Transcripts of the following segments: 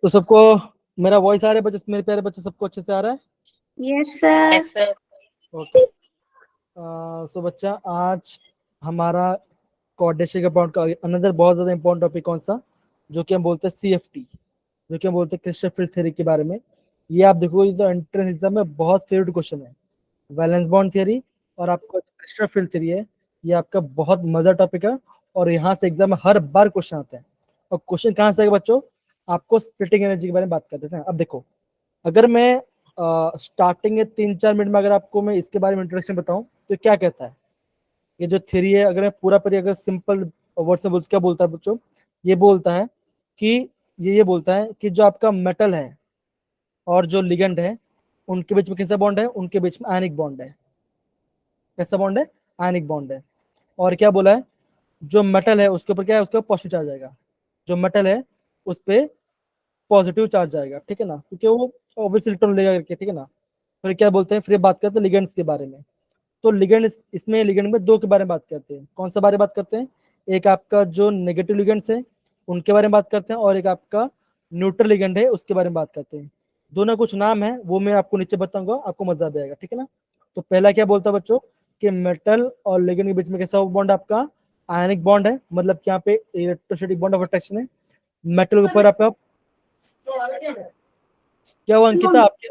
तो सबको मेरा वॉइस आ रहा है बच्चे, मेरे प्यारे बच्चे, सबको अच्छे से आ रहा है? Yes sir. ओके। सो बच्चा, आज हमारा कोऑर्डिनेशन के पॉइंट का अनदर बहुत ज्यादा इंपॉर्टेंट टॉपिक कौन सा, जो कि हम बोलते हैं CFT, जो कि हम बोलते हैं क्रिस्टल फील्ड थ्योरी के बारे में। ये आप देखो, ये तो एंट्रेंस एग्जाम में बहुत फेवरेट क्वेश्चन है, वैलेंस बॉन्ड थ्योरी। और आपका क्रिस्टल फील्ड थ्योरी है, ये आपका बहुत मजा टॉपिक है। और यहाँ से एग्जाम में हर बार क्वेश्चन आते हैं। और क्वेश्चन कहाँ से आएगा बच्चों? आपको स्प्लिटिंग एनर्जी के बारे में बात करते हैं। अब देखो, अगर मैं स्टार्टिंग के 3-4 मिनट में अगर आपको मैं इसके बारे में इंट्रोडक्शन बताऊं, तो क्या कहता है ये जो थ्योरी है? अगर मैं पूरा पूरी अगर सिंपल वर्ड से क्या बोलता है बच्चों? ये बोलता है कि ये बोलता है कि जो आपका मेटल है और जो लिगेंड है, उनके बीच में कैसा बॉन्ड है? उनके बीच में आयनिक बॉन्ड है। कैसा बॉन्ड है? आयनिक बॉन्ड है। और क्या बोला है? जो मेटल है उसके ऊपर क्या है? उसके ऊपर पॉजिटिव चार्ज आएगा। जो मेटल है उस पर पॉजिटिव चार्ज आएगा, ठीक है ना, क्योंकि वो ऑब्वियसली इलेक्ट्रॉन लेगा करके, ठीक है ना। फिर क्या बोलते हैं? फिर बात करते हैं लिगेंड्स के बारे में। तो लिगेंड, इसमें लिगेंड में दो के बारे में बात करते हैं। कौन सा बारे में बात करते हैं? एक आपका जो नेगेटिव लिगेंड्स है उनके बारे में बात करते हैं, और एक आपका न्यूट्रल लिगेंड है उसके बारे में बात करते हैं। दोनों कुछ नाम है, वो मैं आपको नीचे बताऊंगा, आपको मजा भी आएगा, ठीक है ना। तो पहला क्या बोलता है बच्चों कि मेटल और लिगेंड के बीच में कैसा बॉन्ड आपका? आयनिक बॉन्ड है, मतलब कि यहाँ पे इलेक्ट्रोस्टैटिक बॉन्ड ऑफ अट्रैक्शन है। मेटल के ऊपर आपका क्या हुआ? अंकिता आपके,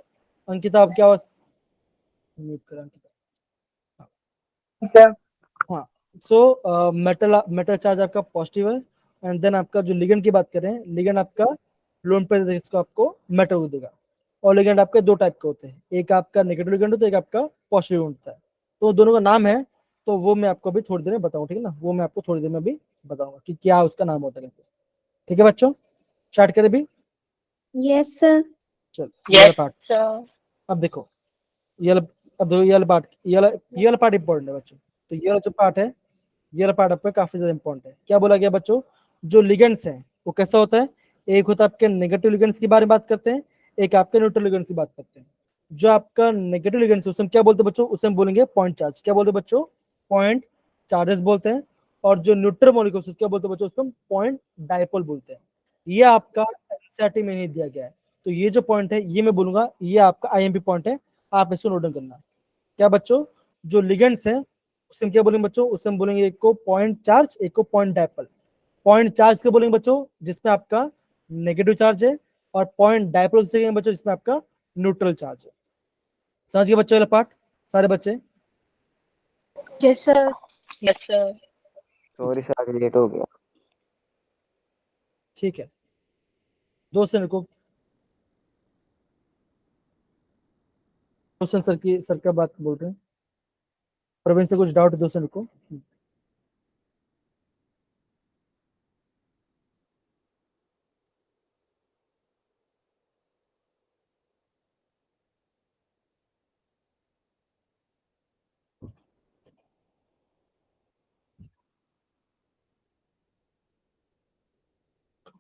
अंकिता आपकी आवाज म्यूट करा अंकिता। सर। हाँ। सो मेटल मेटल चार्ज आपका पॉजिटिव है। एंड देन आपका जो लिगेंड की बात करें, लिगेंड आपका लोन पर इसको आपको मेटल को देगा। और लिगेंड आपके दो टाइप के होते हैं, एक आपका नेगेटिव लिगेंड होता है, एक आपका पॉजिटिव होता है। तो दोनों का नाम है, तो वो मैं आपको अभी थोड़ी देर में बताऊँ, ठीक है ना। वो मैं आपको थोड़ी देर में अभी बताऊंगा कि क्या उसका नाम होता है। ठीक है बच्चों, स्टार्ट करें अभी। Yes sir. चल ये वाला पार्ट। अब देखो, ये वाला, अब देखो ये वाला पार्ट, ये वाला पार्ट इंपॉर्टेंट है बच्चों। तो ये वाला जो पार्ट है, ये वाला पार्ट आपका काफी ज्यादा इंपॉर्टेंट है। क्या बोला गया बच्चों? जो लिगेंड्स हैं वो कैसा होता है? एक होता है आपके नेगेटिव लिगेंड्स के बारे में बात करते हैं, एक आपके न्यूट्रल लिगेंड्स की बात करते हैं। जो आपका नेगेटिव लिगेंड्स है उसमें क्या बोलते हैं बच्चों? उसे हम बोलेंगे पॉइंट चार्ज। क्या बोलते हैं बच्चों? पॉइंट चार्जेस बोलते हैं। और जो न्यूट्रल मॉलिक्यूल्स क्या बोलते हैं बच्चों? उसको हम पॉइंट डायपोल बोलते हैं। ये आपका एनसीईआरटी में नहीं दिया गया है। तो ये जो पॉइंट है ये मैं बोलूंगा ये आपका आईएमपी पॉइंट है, आप इसको नोट डाउन करना। क्या बच्चों? जो लिगेंड्स हैं उसे हम क्या बोलेंगे बच्चों? उसे हम बोलेंगे एक को पॉइंट चार्ज, एक को पॉइंट डायपोल। पॉइंट चार्ज के बोलेंगे बच्चों जिसमें आपका नेगेटिव चार्ज है, और पॉइंट डायपोल से कहेंगे बच्चों जिसमें आपका न्यूट्रल चार्ज है। समझ गए बच्चों वाला पार्ट सारे बच्चे? Yes sir. ठीक सॉरी है, सर, आज लेट हो गया। ठीक है। 2 सेकंड को, 2 सेकंड सर की, सर का बात बोल रहे हैं। प्रवीण से कुछ डाउट है? 2 सेकंड को।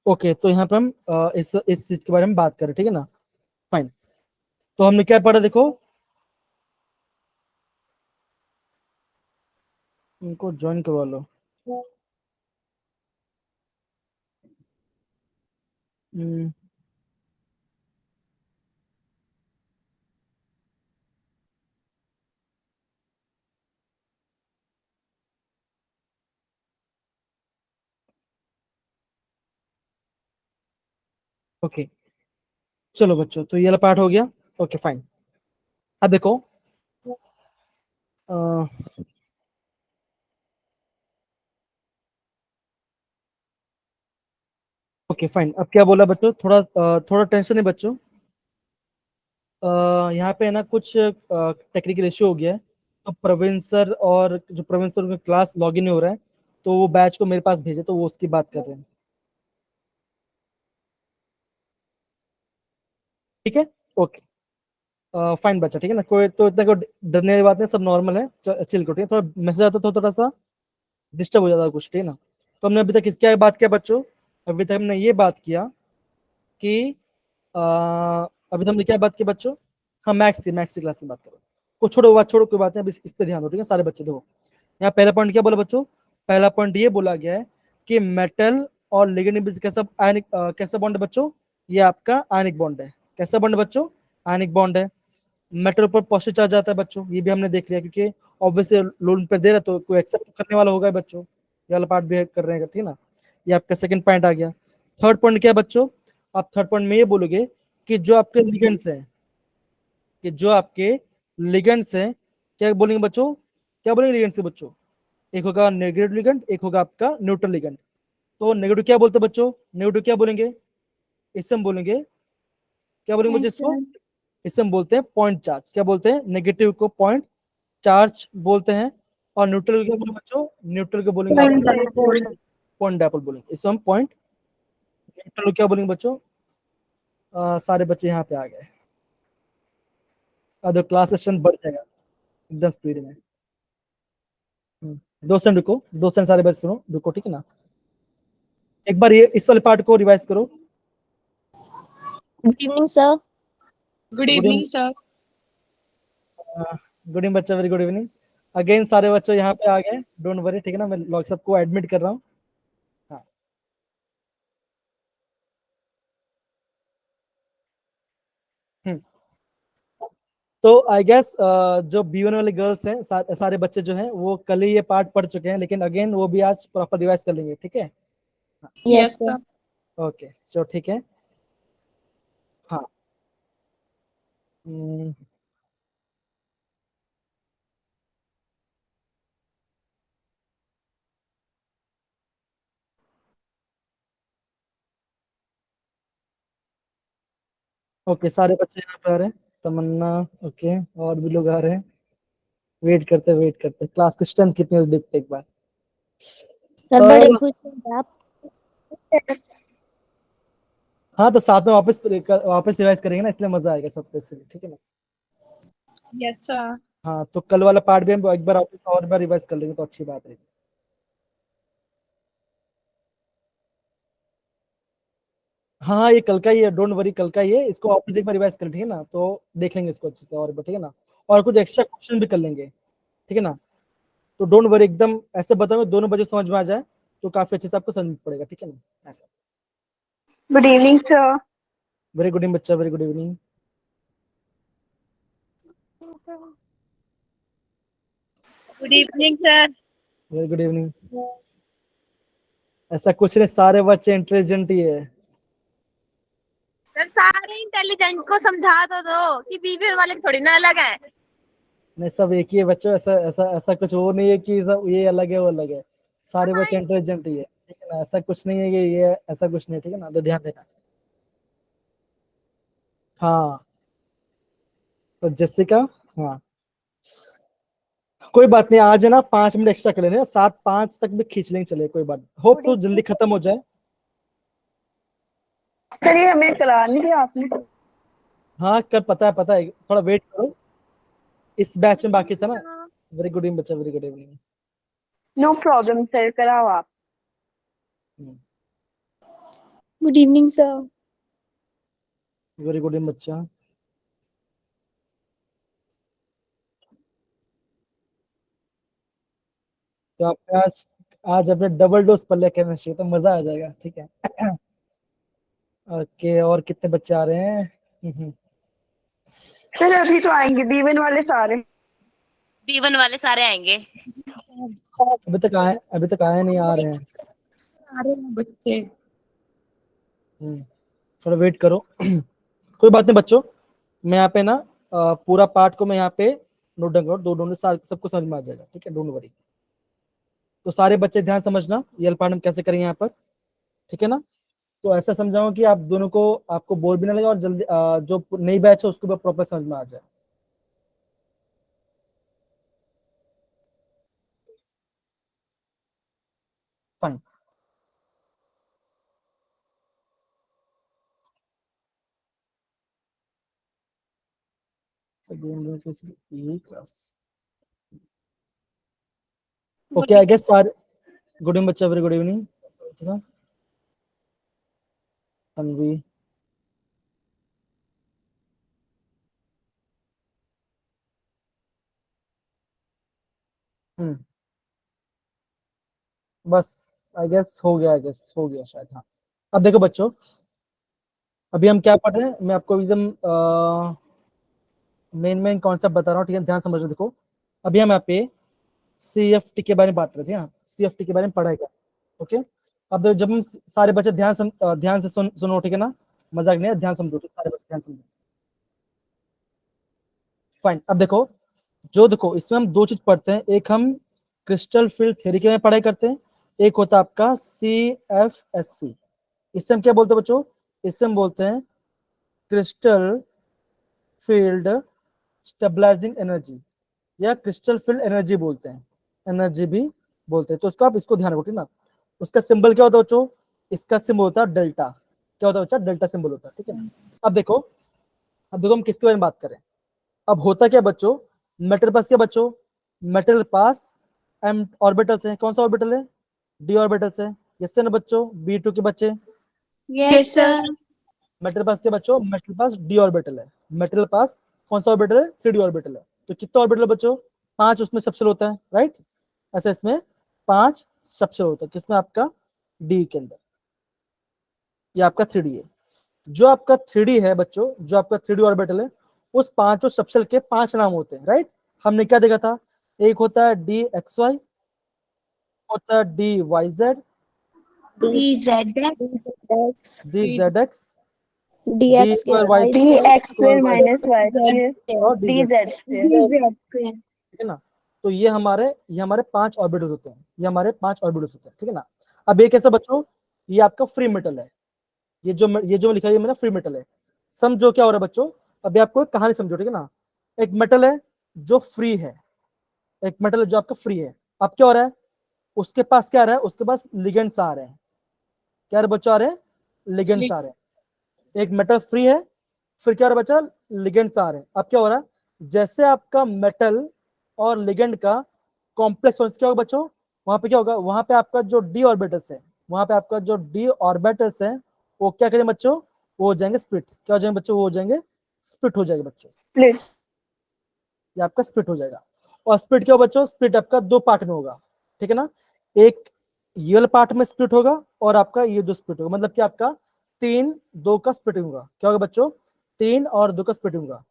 ओके, तो यहाँ पे हम इस चीज के बारे में बात करें, ठीक है ना। फाइन। तो हमने क्या पढ़ा देखो, उनको ज्वाइन करवा लो। हम्म, ओके। चलो बच्चों, तो ये वाला पार्ट हो गया। Okay fine. अब देखो, ओके फाइन। अब क्या बोला बच्चों? थोड़ा टेंशन है बच्चों। यहाँ पे है ना कुछ टेक्निकल इश्यू हो गया है। तो प्रवीण सर, और जो प्रवीण सर उनका क्लास लॉगिन नहीं हो रहा है, तो वो बैच को मेरे पास भेजे, तो वो उसकी बात कर रहे हैं। ठीक है, ओके। फाइन बच्चा, ठीक है ना, कोई तो इतना कोई डरने वाली बात नहीं, सब नॉर्मल है। चिल करो, ठीक है। थोड़ा मैसेज आता तो थोड़ा सा डिस्टर्ब हो जाता है कुछ, ठीक है ना। तो हमने अभी तक किस क्या बात किया बच्चों? अभी तक हमने ये बात किया कि अ, अभी तक हमने क्या बात की बच्चों? हाँ, मैथ्स की क्लास की बात करो। को छोड़ो, बात छोड़ो, कोई बात नहीं। अभी इस पे ध्यान दो, ठीक है सारे बच्चे। देखो, यहाँ पहला पॉइंट क्या बोला बच्चों? पहला पॉइंट ये बोला गया है कि मेटल और लिगेंड के बीच कैसा आयनिक कैसा बॉन्ड है बच्चों? ये आपका आयनिक बॉन्ड है। कैसा बॉन्ड है बच्चों? आयनिक बॉन्ड है। मेटल पर पॉजिटिव चार्ज आता है बच्चों, ये भी हमने देख लिया, क्योंकि ऑब्वियसली लोड पर दे रहा तो कोई एक्सेप्ट करने वाला होगा बच्चों, ये वाला पार्ट भी कर रहे हैं, ठीक है ना। ये आपका सेकंड पॉइंट आ गया। थर्ड पॉइंट क्या है बच्चों? आप थर्ड पॉइंट में ये बोलोगे कि जो आपके लिगेंड्स हैं, कि जो आपके लिगेंड्स हैं, क्या बोलेंगे बच्चों? क्या बोलेंगे लिगेंड्स से बच्चों? एक होगा नेगेटिव लिगेंड, एक होगा आपका न्यूट्रल लिगेंड। तो नेगेटिव क्या बोलते हैं बच्चों? नेगेटिव क्या बोलेंगे? इससे हम बोलेंगे, क्या बोलेंगे बच्चों Yes, इसको? sir. इससे हम बोलते हैं पॉइंट चार्ज। क्या बोलते हैं? नेगेटिव को पॉइंट चार्ज बोलते हैं। और न्यूट्रल क्या बोलेंगे बच्चों? न्यूट्रल को बोलेंगे आप पॉइंट डायपोल बोलेंगे, इसको हम पॉइंट। न्यूट्रल क्या बोलेंगे बच्चों? सारे बच्चे यहाँ पे आ गए। अब क्लास सेशन बढ़ जाएगा एकदम स्पीड में। 2 सेकंड रुको, 2 सेकंड, सारे बच्चे सुनो, रुको, ठीक है ना। एक बार ये इस वाले पार्ट को रिवाइज करो। Good evening, sir. Good good evening, sir. Good evening बच्चा, वेरी गुड इवनिंग। अगेन सारे बच्चे यहाँ पे आ गए, डोंट वरी, ठीक है ना, मैं लोग सबको एडमिट कर रहा हूँ। हाँ। हम्म। तो आई गेस जो B1 वाले गर्ल्स हैं, सारे बच्चे जो हैं वो कल ही ये पार्ट पढ़ चुके हैं, लेकिन अगेन वो भी आज प्रॉपर रिवाइज कर लेंगे, ठीक है। Yes, sir. ओके चलो ठीक है। हाँ। हम्म, ओके सारे बच्चे यहाँ पे आ रहे हैं। तमन्ना, ओके, और भी लोग आ रहे हैं। वेट करते क्लास की स्ट्रेंथ कितनी है देखते एक बार। सर अ, बड़े खुश हैं आप। हाँ तो साथ में वापस रिवाइज करेंगे ना, इसलिए मजा आएगा सबको, इसलिए ठीक है ना। Yes, sir. हाँ तो कल वाला पार्ट भी हम एक बार वापस और बार रिवाइज कर लेंगे तो अच्छी बात है। हाँ हाँ, ये कल का ही है, डोंट वरी, कल का ही है, इसको वापस एक बार रिवाइज कर, ठीक है ना, तो देख लेंगे इसको अच्छे से और ठीक है ना। और कुछ एक्स्ट्रा क्वेश्चन भी कर लेंगे, ठीक है ना। तो डोंट वरी, एकदम ऐसे बताओगे दोनों बजे समझ में आ जाए तो काफी अच्छे से आपको समझ पड़ेगा, ठीक है ना, ऐसा। Good evening, sir. Very good evening बच्चा, very good evening. Good evening, sir. Very good evening. ऐसा कुछ नहीं, सारे बच्चे इंटेलिजेंट ही है। सर सारे इंटेलिजेंट को समझा तो दो कि बीबीएन वाले थोड़ी ना अलग है। नहीं, सब एक ही है बच्चों, ऐसा ऐसा ऐसा कुछ वो नहीं है कि सब ये अलग है वो अलग है। सारे बच्चे इंटेलिजेंट ही है, ठीक है ना, ऐसा कुछ नहीं है कि ये ऐसा कुछ नहीं है, ठीक है ना, तो ध्यान देना। हाँ तो जैसिका, हाँ कोई बात नहीं, आज है ना 5 मिनट एक्स्ट्रा कर लेंगे, 7:05 तक भी खींच लेंगे, चले कोई बात, होप तो जल्दी खत्म हो जाए। सर ये हमें करा नहीं दिया आपने। हाँ कल पता है, थोड़ा वेट करो, इस बैच में बाकी था ना। वेरी गुड इवनिंग बच्चा, very good evening. No problem sir, कराओ आप। Good evening, sir. Very good evening बच्चा। तो आपने आज आज अपने डबल डोज पढ़ लिया केमिस्ट्री, तो मजा आ जाएगा, ठीक है। ओके, और कितने बच्चे आ रहे हैं? सर अभी तो आएंगे बीवन वाले सारे। बीवन वाले सारे आएंगे। अभी तक आए नहीं, आ रहे हैं। आ रहे हैं बच्चे। थोड़ा वेट करो। कोई बात नहीं बच्चों, मैं यहाँ पे ना पूरा पार्ट को मैं यहाँ पे नोट डाउन करो, दो दोनों सबको समझ में आ जाएगा, ठीक है, डोंट वरी। तो सारे बच्चे ध्यान समझना, ये पार्ट हम कैसे करेंगे यहाँ पर, ठीक है ना। तो ऐसा समझाओ कि आप दोनों को, आपको बोर भी ना लगे और जल्दी जो नई बैच है उसको भी प्रॉपर समझ में आ जाए। Fine. Class. Okay I guess सारे, गुड इवनिंग बच्चा, वेरी गुड इवनिंग, ठीक है। तन्वी, हम्म, बस आई गेस हो गया, आई गेस हो गया शायद, हाँ। अब देखो बच्चों, अभी हम क्या पढ़ रहे हैं, मैं आपको एकदम मेन कॉन्सेप्ट बता रहा हूँ, ठीक है, ध्यान समझ लो। देखो अभी हम यहाँ पे CFT के बारे में बात कर रहे थे, हाँ CFT के बारे में पढ़ाई कर, ओके। अब जब हम सारे बच्चे ध्यान से सुनो, ठीक है ना, मजाक नहीं है, ध्यान समझो, सारे बच्चे ध्यान समझो। फाइन, अब देखो देखो इसमें हम दो चीज पढ़ते हैं, एक हम क्रिस्टल फील्ड थ्योरी के में पढ़ाई करते हैं, एक होता है आपका CFSC। इससे हम क्या बोलते हैं बच्चों, इससे हम बोलते हैं क्रिस्टल फील्ड स्टेबलाइजिंग एनर्जी, या क्रिस्टल फील्ड एनर्जी बोलते हैं, एनर्जी भी बोलते हैं। तो उसको आप इसको ध्यान रखो, ठीक ना। उसका सिंबल क्या होता है बच्चों, इसका सिंबल होता है डेल्टा। क्या होता है बच्चा, डेल्टा सिंबल होता है, ठीक है ना। अब देखो हम किसके बारे में बात करें। अब होता क्या बच्चों, मेटल पास क्या बच्चों, मेटल पास m ऑर्बिटल्स है, कौन सा ऑर्बिटल है, d ऑर्बिटल्स है, यस ना बच्चों, B2 के बच्चे। Yes sir. मेटल पास के बच्चों, मेटल पास d ऑर्बिटल है, मेटल पास कौन सा ऑर्बिटल है, 3d ऑर्बिटल है। तो कितना ऑर्बिटल है बच्चों, 5 उसमें सबसेल होता है, राइट। ऐसा इसमें 5 सबसेल होता है, किसमें, आपका d के अंदर, ये आपका 3d है। जो आपका 3d है बच्चों, जो आपका 3d ऑर्बिटल है, उस पांचों सबसेल के 5 नाम होते हैं, राइट। हमने क्या देखा था, एक होता है DXY, होता है DYZ, DZ DZX, dx square DY dx square y minus y square और DZ, dz square। ठीक है ना। तो ये हमारे 5 ऑर्बिटल्स होते हैं, ये हमारे 5 ऑर्बिटल्स होते हैं, ठीक है ना। अब ये कैसा बच्चों, ये आपका फ्री मेटल है, ये जो लिखा है मैंने फ्री मेटल है। समझो क्या हो रहा है बच्चों, अभी आपको एक कहानी समझो, ठीक है ना। एक मेटल है जो फ्री है, एक मेटल है जो आपका फ्री है। अब क्या हो रहा है, उसके पास क्या आ रहा है, उसके पास लिगेंड्स आ रहे हैं, क्या बच्चों आ रहे हैं, लिगेंड्स आ रहे हैं। एक मेटल फ्री है, फिर क्या हो रहा है बच्चा, लिगेंड्स आ रहे हैं। अब क्या हो रहा है, जैसे आपका मेटल और लिगेंड का कॉम्प्लेक्स क्या होगा बच्चों, वहां पे क्या होगा, वहां पे आपका जो डी ऑर्बिटल्स है, वहां पे आपका जो डी ऑर्बिटल्स है, वो क्या करेंगे बच्चों, वो हो जाएंगे स्प्लिट। क्या हो जाएंगे बच्चों, वो हो जाएंगे स्प्लिट, हो जाएगा बच्चों, split ये आपका स्प्लिट हो जाएगा। और स्प्लिट क्या हो बच्चों, स्प्लिट आपका 2 पार्ट में होगा, ठीक है ना। एक ये वाला पार्ट में स्प्लिट होगा, और आपका ये 2 स्प्लिट होगा, मतलब कि आपका 3-2 का स्प्लिटिंग होगा। क्या होगा बच्चों, 3 और 2 का स्प्लिटिंग होगा।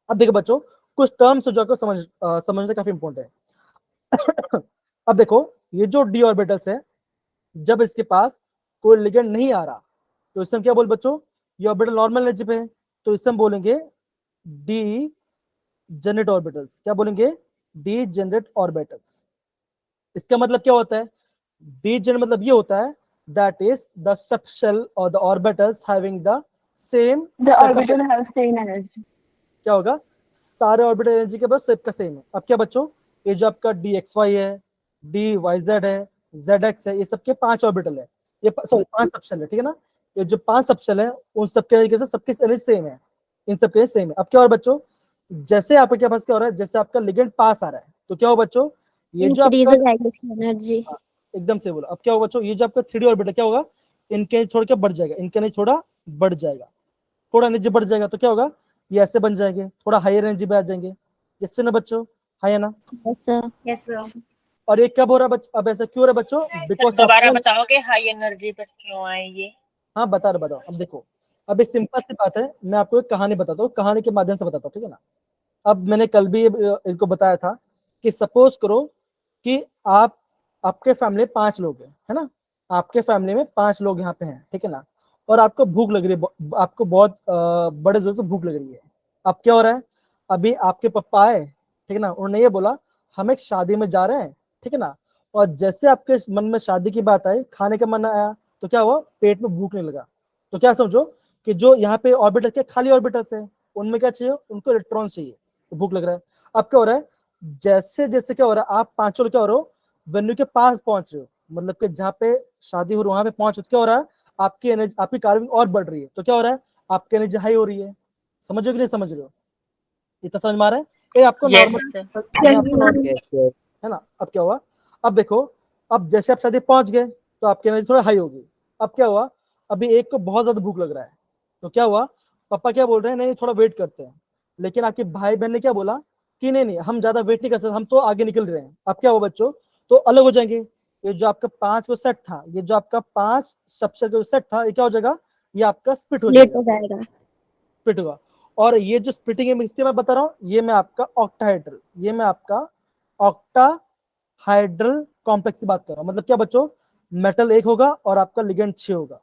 अब देखो बच्चों, कुछ टर्म्स जो आपको समझना काफी इंपॉर्टेंट है। अब देखो, ये जो डी ऑर्बिटल्स है, जब इसके पास कोई लिगेंड नहीं आ रहा, तो इससे हम क्या बोल बच्चों, ये ऑर्बिटल नॉर्मल एनर्जी पे है, तो इससे हम बोलेंगे डी जनरेट ऑर्बिटल्स। क्या बोलेंगे, डी जनरेट ऑर्बिटल्स। इसका मतलब क्या होता है, डी जनरेट मतलब ये होता है, दैट इज द सबशेल और the orbitals having the same the orbital has same energy। क्या होगा, सारे ऑर्बिटल एनर्जी के बस सेम का सेम है। अब क्या बच्चों, ये जो आपका DXY है, DYZ है, ZX है, ये सबके 5 ऑर्बिटल है, ये सॉरी 5 सबशेल है, ठीक है ना। ये जो 5 सबशेल है, उन सबके एनर्जी से सबकी एनर्जी सेम है, इन सबके सेम है। अब क्या हो रहा है बच्चों, जैसे आपके पास क्या हो रहा है, जैसे आपका लिगेंड पास आ रहा है, तो क्या हो बच्चों, ये जो आपका एनर्जी एकदम से बोला। अब क्या होगा बच्चों, ये जो आपका 3D ऑर्बिटल क्या होगा, इनके थोड़ा क्या बढ़ जाएगा, इनके एनर्जी थोड़ा बढ़ जाएगा, थोड़ा एनर्जी बढ़ जाएगा, तो क्या होगा, ये ऐसे बन जाएंगे, थोड़ा हायर एनर्जी पे आ जाएंगे, इससे ना बच्चों, हाई है ना। Yes sir. और ये कब हो रहा है अब ऐसा क्यों हो रहा है बच्चों, बिकॉज दोबारा बताओगे हाई एनर्जी पर क्यों आए ये? हाँ बताओ। अब देखो, अब ये सिंपल सी बात है, मैं आपको एक कहानी बताता हूँ, कहानी के माध्यम से बताता हूँ, ठीक है ना। अब मैंने कल भी इनको बताया था कि सपोज करो कि आपके फैमिली 5 लोग हैं, है ना, आपके फैमिली में 5 लोग यहाँ पे हैं, ठीक है ना। और आपको भूख लग रही है, आपको बहुत बड़े जोर से भूख लग रही है। अब क्या हो रहा है, अभी आपके पापा आए, ठीक है ना, उन्होंने ये बोला हम एक शादी में जा रहे हैं, ठीक है ना। और जैसे आपके मन में शादी की बात आई, खाने का मन आया, तो क्या हुआ, पेट में भूख नहीं लगा। तो क्या समझो कि जो यहाँ पे ऑर्बिटल के खाली ऑर्बिटल्स है, उनमें क्या चाहिए, उनको इलेक्ट्रॉन चाहिए, तो भूख लग रहा है। अब क्या हो रहा है, जैसे जैसे क्या हो रहा है, आप 5 लोग क्या हो रहे हो, वेन्यू के पास पहुंच रहे हो, मतलब कि जहाँ पे शादी हो रही है वहां पे पहुंच, क्या हो रहा है, आपकी एनर्जी, आपकी कार्विंग और बढ़ रही है, तो क्या हो रहा है, आपकी एनर्जी हाई हो रही है। समझ रहे हो कि नहीं समझ रहे हो, इतना समझ में आ रहा है, ये आपको Yes, नॉर्मल sir. है ना। अब क्या हुआ, अब देखो, अब जैसे आप शादी पहुंच गए, तो आपकी एनर्जी थोड़ा हाई होगी। अब क्या हुआ, अभी एक को बहुत ज्यादा भूख लग रहा है, तो क्या हुआ, पापा क्या बोल रहे हैं, नहीं थोड़ा वेट करते हैं। लेकिन आपके भाई बहन ने क्या बोला कि नहीं हम ज्यादा वेट नहीं कर सकते, हम तो आगे निकल रहे हैं। अब क्या हुआ बच्चों, तो अलग हो जाएंगे। ये जो आपका 5 को सेट था, ये जो आपका 5 सबसे जो सेट था, ये क्या हो जाएगा, ये आपका स्प्लिट हो स्प्लिट जाएगा, हो जाएगा। स्प्लिट होगा। और ये जो स्प्लिटिंग है इसके मैं बता रहा हूँ, ये मैं आपका ऑक्टाहाइड्रल, ये मैं आपका ऑक्टाहाइड्रल कॉम्प्लेक्स की बात कर रहा हूँ। मतलब क्या बच्चों, मेटल एक होगा और आपका लिगेंड 6 होगा।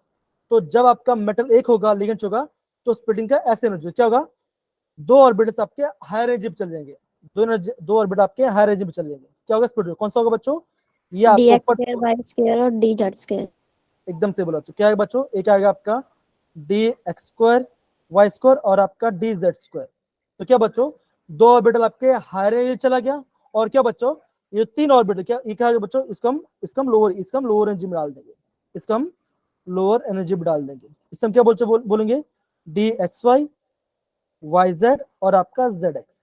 तो जब आपका मेटल एक होगा, लिगेंड होगा, तो स्प्लिटिंग का ऐसे एनर्जी क्या होगा, दो ऑर्बिटल्स आपके हायर एनर्जी पे चल जाएंगे, दो ऑर्बिट आपके हायर एनर्जी पे चल जाएंगे, क्या होगा स्प्लिट, कौन सा होगा बच्चों, ये डी आपको एक्स ऊपर स्क्वायर वाई स्क्वायर और डी जेड स्क्वायर। एकदम से बोला, तो क्या है बच्चों, एक आएगा आपका D X square Y square और आपका डी जेड स्क्वायर। तो क्या बच्चों, दो ऑर्बिटल आपके हायर एनर्जी चला गया, और क्या बच्चों, ये तीन ऑर्बिटल क्या, ये क्या है बच्चों, इसका हम लोअर एनर्जी में डाल देंगे, इसका हम लोअर एनर्जी में डाल देंगे, इससे हम क्या बोलेंगे डी एक्स वाई जेड और आपका जेड एक्स।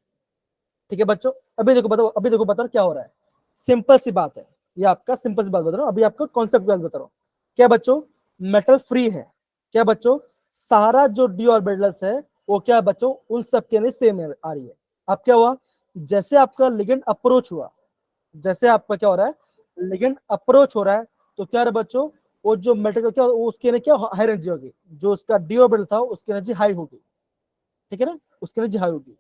ठीक है बच्चों, अभी देखो बताओ क्या हो रहा है, सिंपल सी बात है, ये आपका सिंपल सी बात बता रहा हूँ, अभी आपका कॉन्सेप्ट बता रहा हूँ। क्या बच्चों, मेटल फ्री है, क्या बच्चों, सारा जो डी ऑर्बिटल्स है वो क्या बच्चों, उन सब के लिए सेम आ रही है। अब क्या हुआ, जैसे आपका लिगेंड अप्रोच हुआ, जैसे आपका क्या हो रहा है, लिगेंड अप्रोच हो रहा है, तो क्या है बच्चों, वो जो मेटल का क्या, उसकी एनर्जी क्या हाई एनर्जी होगी, जो उसका डी ऑर्बिटल था उसकी एनर्जी हाई होगी, ठीक है ना, उसकी एनर्जी हाई होगी।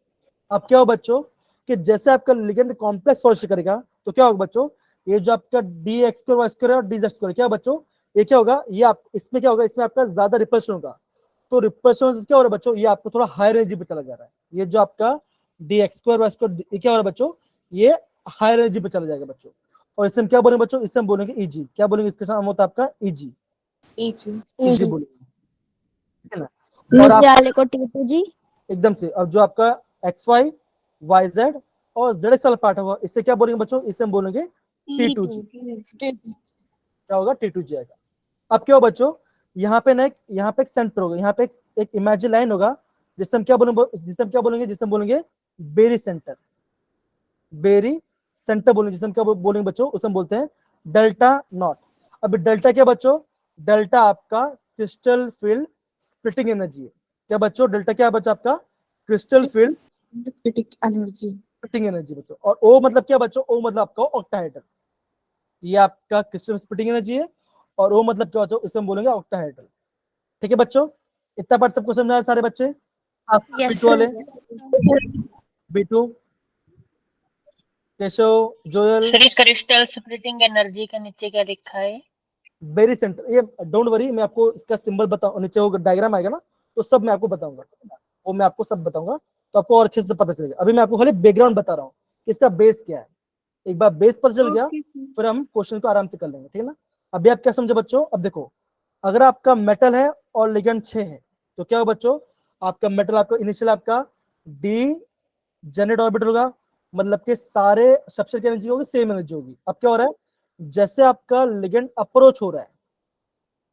अब क्या हो बच्चों, कि जैसे आपका लिगेंड कॉम्प्लेक्स फॉर्मेशन करेगा, तो क्या होगा बच्चों, ये जो आपका D X square Y square और डी जेड स्क्वायर क्या बच्चों, ये क्या होगा, ये आप इसमें क्या होगा, इसमें आपका ज्यादा रिपल्शन होगा, तो रिपल्शन से क्या हो रहा है बच्चों, ये आपको थोड़ा हायर एनर्जी पे चला जा रहा है, ये जो आपका D X square Y square ये क्या हो रहा है बच्चों, ये हायर एनर्जी पे चला जाएगा बच्चों। और इससे हम क्या बोलेंगे बच्चों, इससे हम बोलेंगे ईजी, क्या बोलेंगे, इसके साथ होता है आपका ईजी, ईजी बोलेंगे, ठीक है ना। और नीचे आप वाले को T2 जी। एकदम से, अब जो आपका एक्स वाई वाई जेड और जेड एक्स वाला पार्ट होगा, इससे क्या बोलेंगे बच्चों, इससे हम बोलेंगे T2G, क्या होगा T2G आएगा। अब क्या हो बच्चों, यहाँ पे एक सेंटर होगा, यहाँ पे एक इमेजिन लाइन होगा, जिससे हम क्या बोलेंगे, जिससे हम बोलेंगे बेरी सेंटर, बेरी सेंटर बोलेंगे, जिससे हम क्या बोलेंगे बच्चों, उसे हम बोलते हैं डेल्टा नॉट। अब डेल्टा क्या बच्चों, डेल्टा आपका क्रिस्टल फील्ड स्प्लिटिंग एनर्जी है, क्या बच्चों, डेल्टा क्या है बच्चों आपका, क्रिस्टल फील्ड स्प्लिटिंग एनर्जी बच्चों। और ओ मतलब क्या बच्चों, ओ मतलब आपका ऑक्टाहेड्रल, ये आपका क्रिस्टल स्प्लिटिंग एनर्जी है, और ओ मतलब क्या बच्चों, इसे हम बोलेंगे ऑक्टाहेड्रल। ठीक है बच्चों, इतना पार्ट सबको समझ आया सारे बच्चे, आप यस बीटू वाले, Bittu, Keshav, Joel, sir crystal splitting energy का नीचे क्या लिखा है? बेरी सेंटर, ये डोंट वरी, मैं आपको इसका सिंबल बताऊं, नीचे वो डायग्राम आएगा ना, तो सब मैं आपको बताऊंगा, वो मैं आपको सब बताऊंगा, तो आपको और अच्छे से पता चलेगा। अभी मैं आपको खाली बैकग्राउंड बता रहा हूँ कि इसका बेस क्या है, एक बार बेस पर चल गया फिर हम क्वेश्चन को आराम से कर लेंगे, ठीक है ना। अभी आप क्या समझे बच्चों, अब देखो, अगर आपका मेटल है और लिगेंड 6 है, तो क्या होगा बच्चों, आपका मेटल आपका इनिशियल आपका डी जनरेट ऑर्बिटल होगा, मतलब कि सारे सबसे की एनर्जी होगी सेम एनर्जी होगी। अब क्या हो रहा है, जैसे आपका लिगेंड अप्रोच हो रहा है,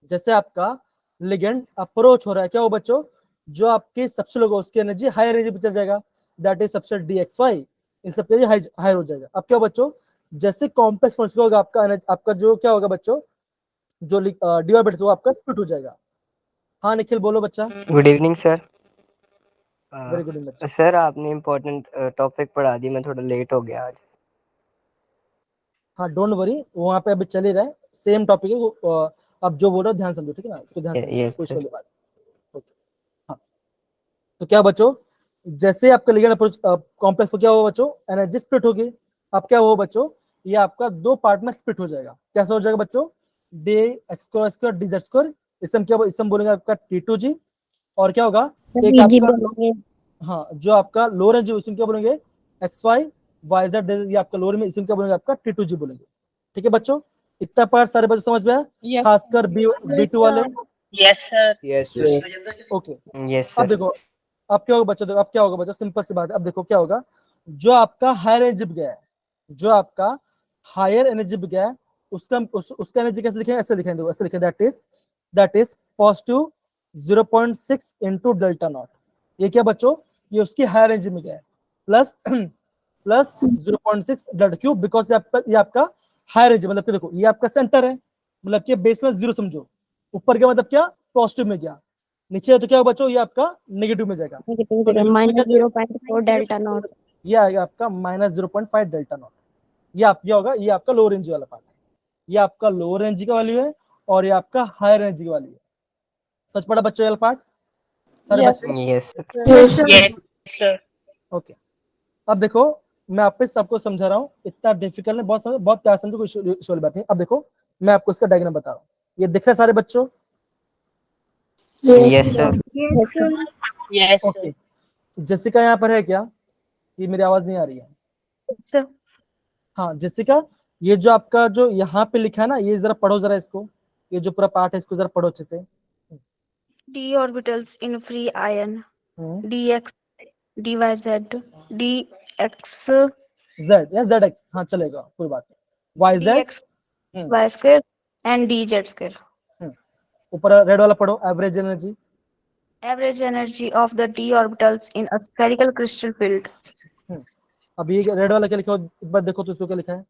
जैसे आपका लिगेंड अप्रोच हो रहा है, क्या हो बच्चों, जो आपकी सबसे होगा उसकी एनर्जी हायर एनर्जी पे चल जाएगा, दैट इज सबसे डी एक्स वाई, इन सब की हायर हो जाएगा। अब क्या हो बच्चों, जैसे कॉम्प्लेक्स फॉर्मेशन होगा आपका एनर्जी, आपका जो क्या होगा बच्चों, जो डी ऑर्बिटल वो आपका स्प्लिट हो जाएगा। हाँ निखिल बोलो बच्चा। Good evening sir. Very good बच्चा। सर आपने इम्पोर्टेंट टॉपिक पढ़ा दी, मैं थोड़ा लेट हो गया आज। हाँ डोंट वरी, वहाँ पे अभी चल ही रहा है, सेम टॉपिक है वो, अब जो बोल रहा ध्यान समझो, ठीक है ना, इसको ध्यान समझो, यस कुछ सर। वाली बात। ओके, हाँ, तो क्या बच्चों, जैसे आपका लिगेंड अप्रोच कॉम्प्लेक्स को क्या हुआ बच्चों, एनर्जी स्प्लिट होगी। अब क्या हुआ बच्चों, ये आपका दो पार्ट में स्प्लिट हो जाएगा, कैसा हो जाएगा बच्चों, D X square D Z square, इसम बोलेंगे आपका T2G। और क्या होगा, एक जी आपका बोलेंगे। हाँ जो आपका लोअर एनर्जी उसमें क्या बोलेंगे एक्स वाई वाई जेड, ये आपका लोअर में, इसमें क्या बोलेंगे आपका T2G बोलेंगे। ठीक है बच्चों, इतना पार्ट सारे बच्चे समझ में आया, खासकर B2 वाले। Yes sir. Yes sir. Okay, yes अब सर। देखो, अब क्या होगा बच्चों, देखो अब क्या होगा बच्चों, सिंपल सी बात है। अब देखो क्या होगा, जो आपका हायर एनर्जी पे गया है, जो आपका हायर एनर्जी पे गया है, उसका एनर्जी कैसे लिखेंगे, ऐसे लिखेंगे, देखो ऐसे लिखेंगे, that is positive 0.6 into delta not. ये क्या बच्चों, ये उसकी हायर एनर्जी में गया है, plus plus 0.6 delta cube, because ये आपका हायर एनर्जी, मतलब कि देखो ये आपका सेंटर है, मतलब कि बेस में 0 समझो, ऊपर क्या मतलब क्या पॉजिटिव में गया, नीचे तो क्या होगा बच्चों, ये आपका नेगेटिव में जाएगा, तो नेगेटिव में क्या -0.4 डेल्टा नॉट। ये आएगा आपका -0.5 डेल्टा नॉट। ये आप ये होगा, ये आपका लोअर एनर्जी वाला पार्ट है, ये आपका लोअर एनर्जी का वैल्यू है, और ये आपका हायर एनर्जी की वैल्यू है। सच पढ़ा बच्चों ये पार्ट सारे Yes. बच्चे? Yes, sir. Yes, sir. Okay, अब देखो मैं आप पे सबको समझा रहा हूँ, इतना डिफिकल्ट नहीं, बहुत समझ, बहुत प्यार समझो, कोई इशू वाली बात नहीं। अब देखो मैं आपको इसका डायग्राम बता रहा हूँ, ये दिख रहा है सारे बच्चों? Yes, sir. Yes, sir. Yes, sir. Okay, Jessica यहाँ पर है क्या? कि मेरी आवाज नहीं आ रही है? Sir. हाँ जेसिका, ये जो आपका जो यहाँ पे लिखा है ना, ये जरा पढ़ो जरा इसको, ये जो पूरा पार्ट है इसको जरा पढ़ो अच्छे से। d orbitals in free ion hmm, dx dyz dx Z या जेड एक्स, हाँ चलेगा कोई बात नहीं, Y Z, dx y square and dz square. ऊपर रेड वाला पढ़ो, average energy. Average energy of the d orbitals in a spherical crystal field. अब ये रेड वाला क्या लिखा हो, एक बार देखो तो इसको क्या लिखा है?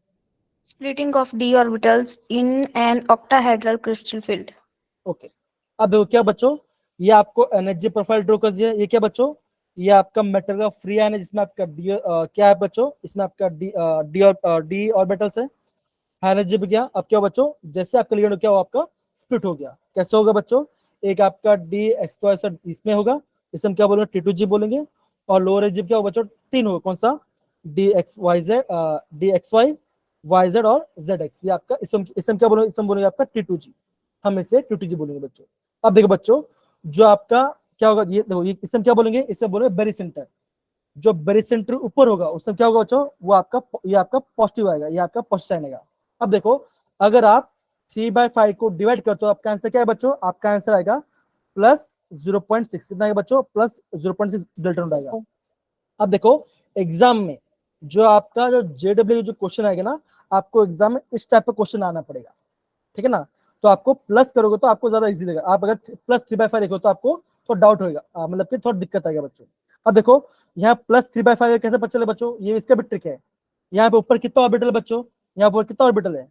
Splitting of d orbitals in an octahedral crystal field. Okay, अब देखो क्या बच्चों, ये आपको एनर्जी प्रोफाइल ड्रॉ कर दिया, ये क्या बच्चों, ये आपका मेटल का फ्री आयन है जिसमें आपका क्या है बच्चों, इसमें आपका डी ऑर्बिटल्स है, एनर्जी भी गया। अब क्या हुआ बच्चों, जैसे आपका लिगेंड क्या हुआ, आपका स्प्लिट हो गया। कैसे होगा बच्चों, एक आपका डी एक्स इसमें होगा, इसे हम क्या बोलेंगे, T2G बोलेंगे, और लोअर एनर्जी क्या होगा बच्चों, 3 होगा, कौन सा, D X Y Y Z और जेड एक्स, ये आपका इसम क्या बोलेंगे, इसम बोलेंगे आपका T2G, हम इसे T2G बोलेंगे बच्चों। अब देखो बच्चों, जो आपका क्या होगा, ये देखो ये इसम क्या बोलेंगे, इसे बोलेंगे बेरी सेंटर, जो बेरी सेंटर ऊपर होगा उसमें क्या होगा बच्चों, वो आपका ये आपका पॉजिटिव आएगा, ये आपका पॉजिटिव साइन आएगा। अब देखो अगर आप 3/5 को डिवाइड करते हो, आपका आंसर क्या है बच्चों, आपका आंसर आएगा +0.6, कितना है बच्चों, +0.6 डेल्टा नॉट आएगा। अब देखो एग्जाम में जो आपका जो JW जो क्वेश्चन आएगा ना, आपको एग्जाम में इस टाइप का क्वेश्चन आना पड़ेगा, ठीक है ना, तो आपको प्लस करोगे तो आपको ज्यादा इजी लगेगा, आप अगर +3/5 लिखो तो आपको थोड़ा डाउट होगा, मतलब कि थोड़ा दिक्कत आएगा बच्चों। अब देखो यहाँ +3/5 कैसे पता चले बच्चों, ये इसका भी ट्रिक है, यहाँ पे ऊपर कितना ऑर्बिटल है बच्चों, यहाँ पर कितना ऑर्बिटल है,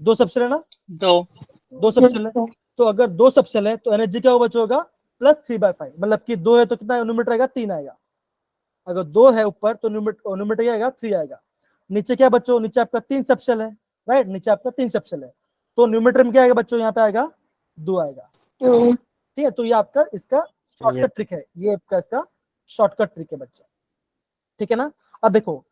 2 सबसेल है ना, 2. 2 सबसेल है, तो अगर 2 सबसेल है तो एनर्जी क्या होगा बच्चों, होगा +3/5, मतलब कि 2 है तो कितना न्यूमरेटर आएगा, 3 आएगा, अगर 2 है ऊपर तो न्यूमरेटर क्या आएगा, 3 आएगा। नीचे क्या बच्चों, नीचे आपका 3 सबसेल है, राइट, नीचे आपका 3 सबसेल है, तो न्यूमरेटर में क्या आएगा बच्चों, यहाँ पे आएगा 2 आएगा, ठीक है। तो ये आपका इसका शॉर्टकट ट्रिक है, ये आपका इसका शॉर्टकट ट्रिक है बच्चों, ठीक है ना। अब देखो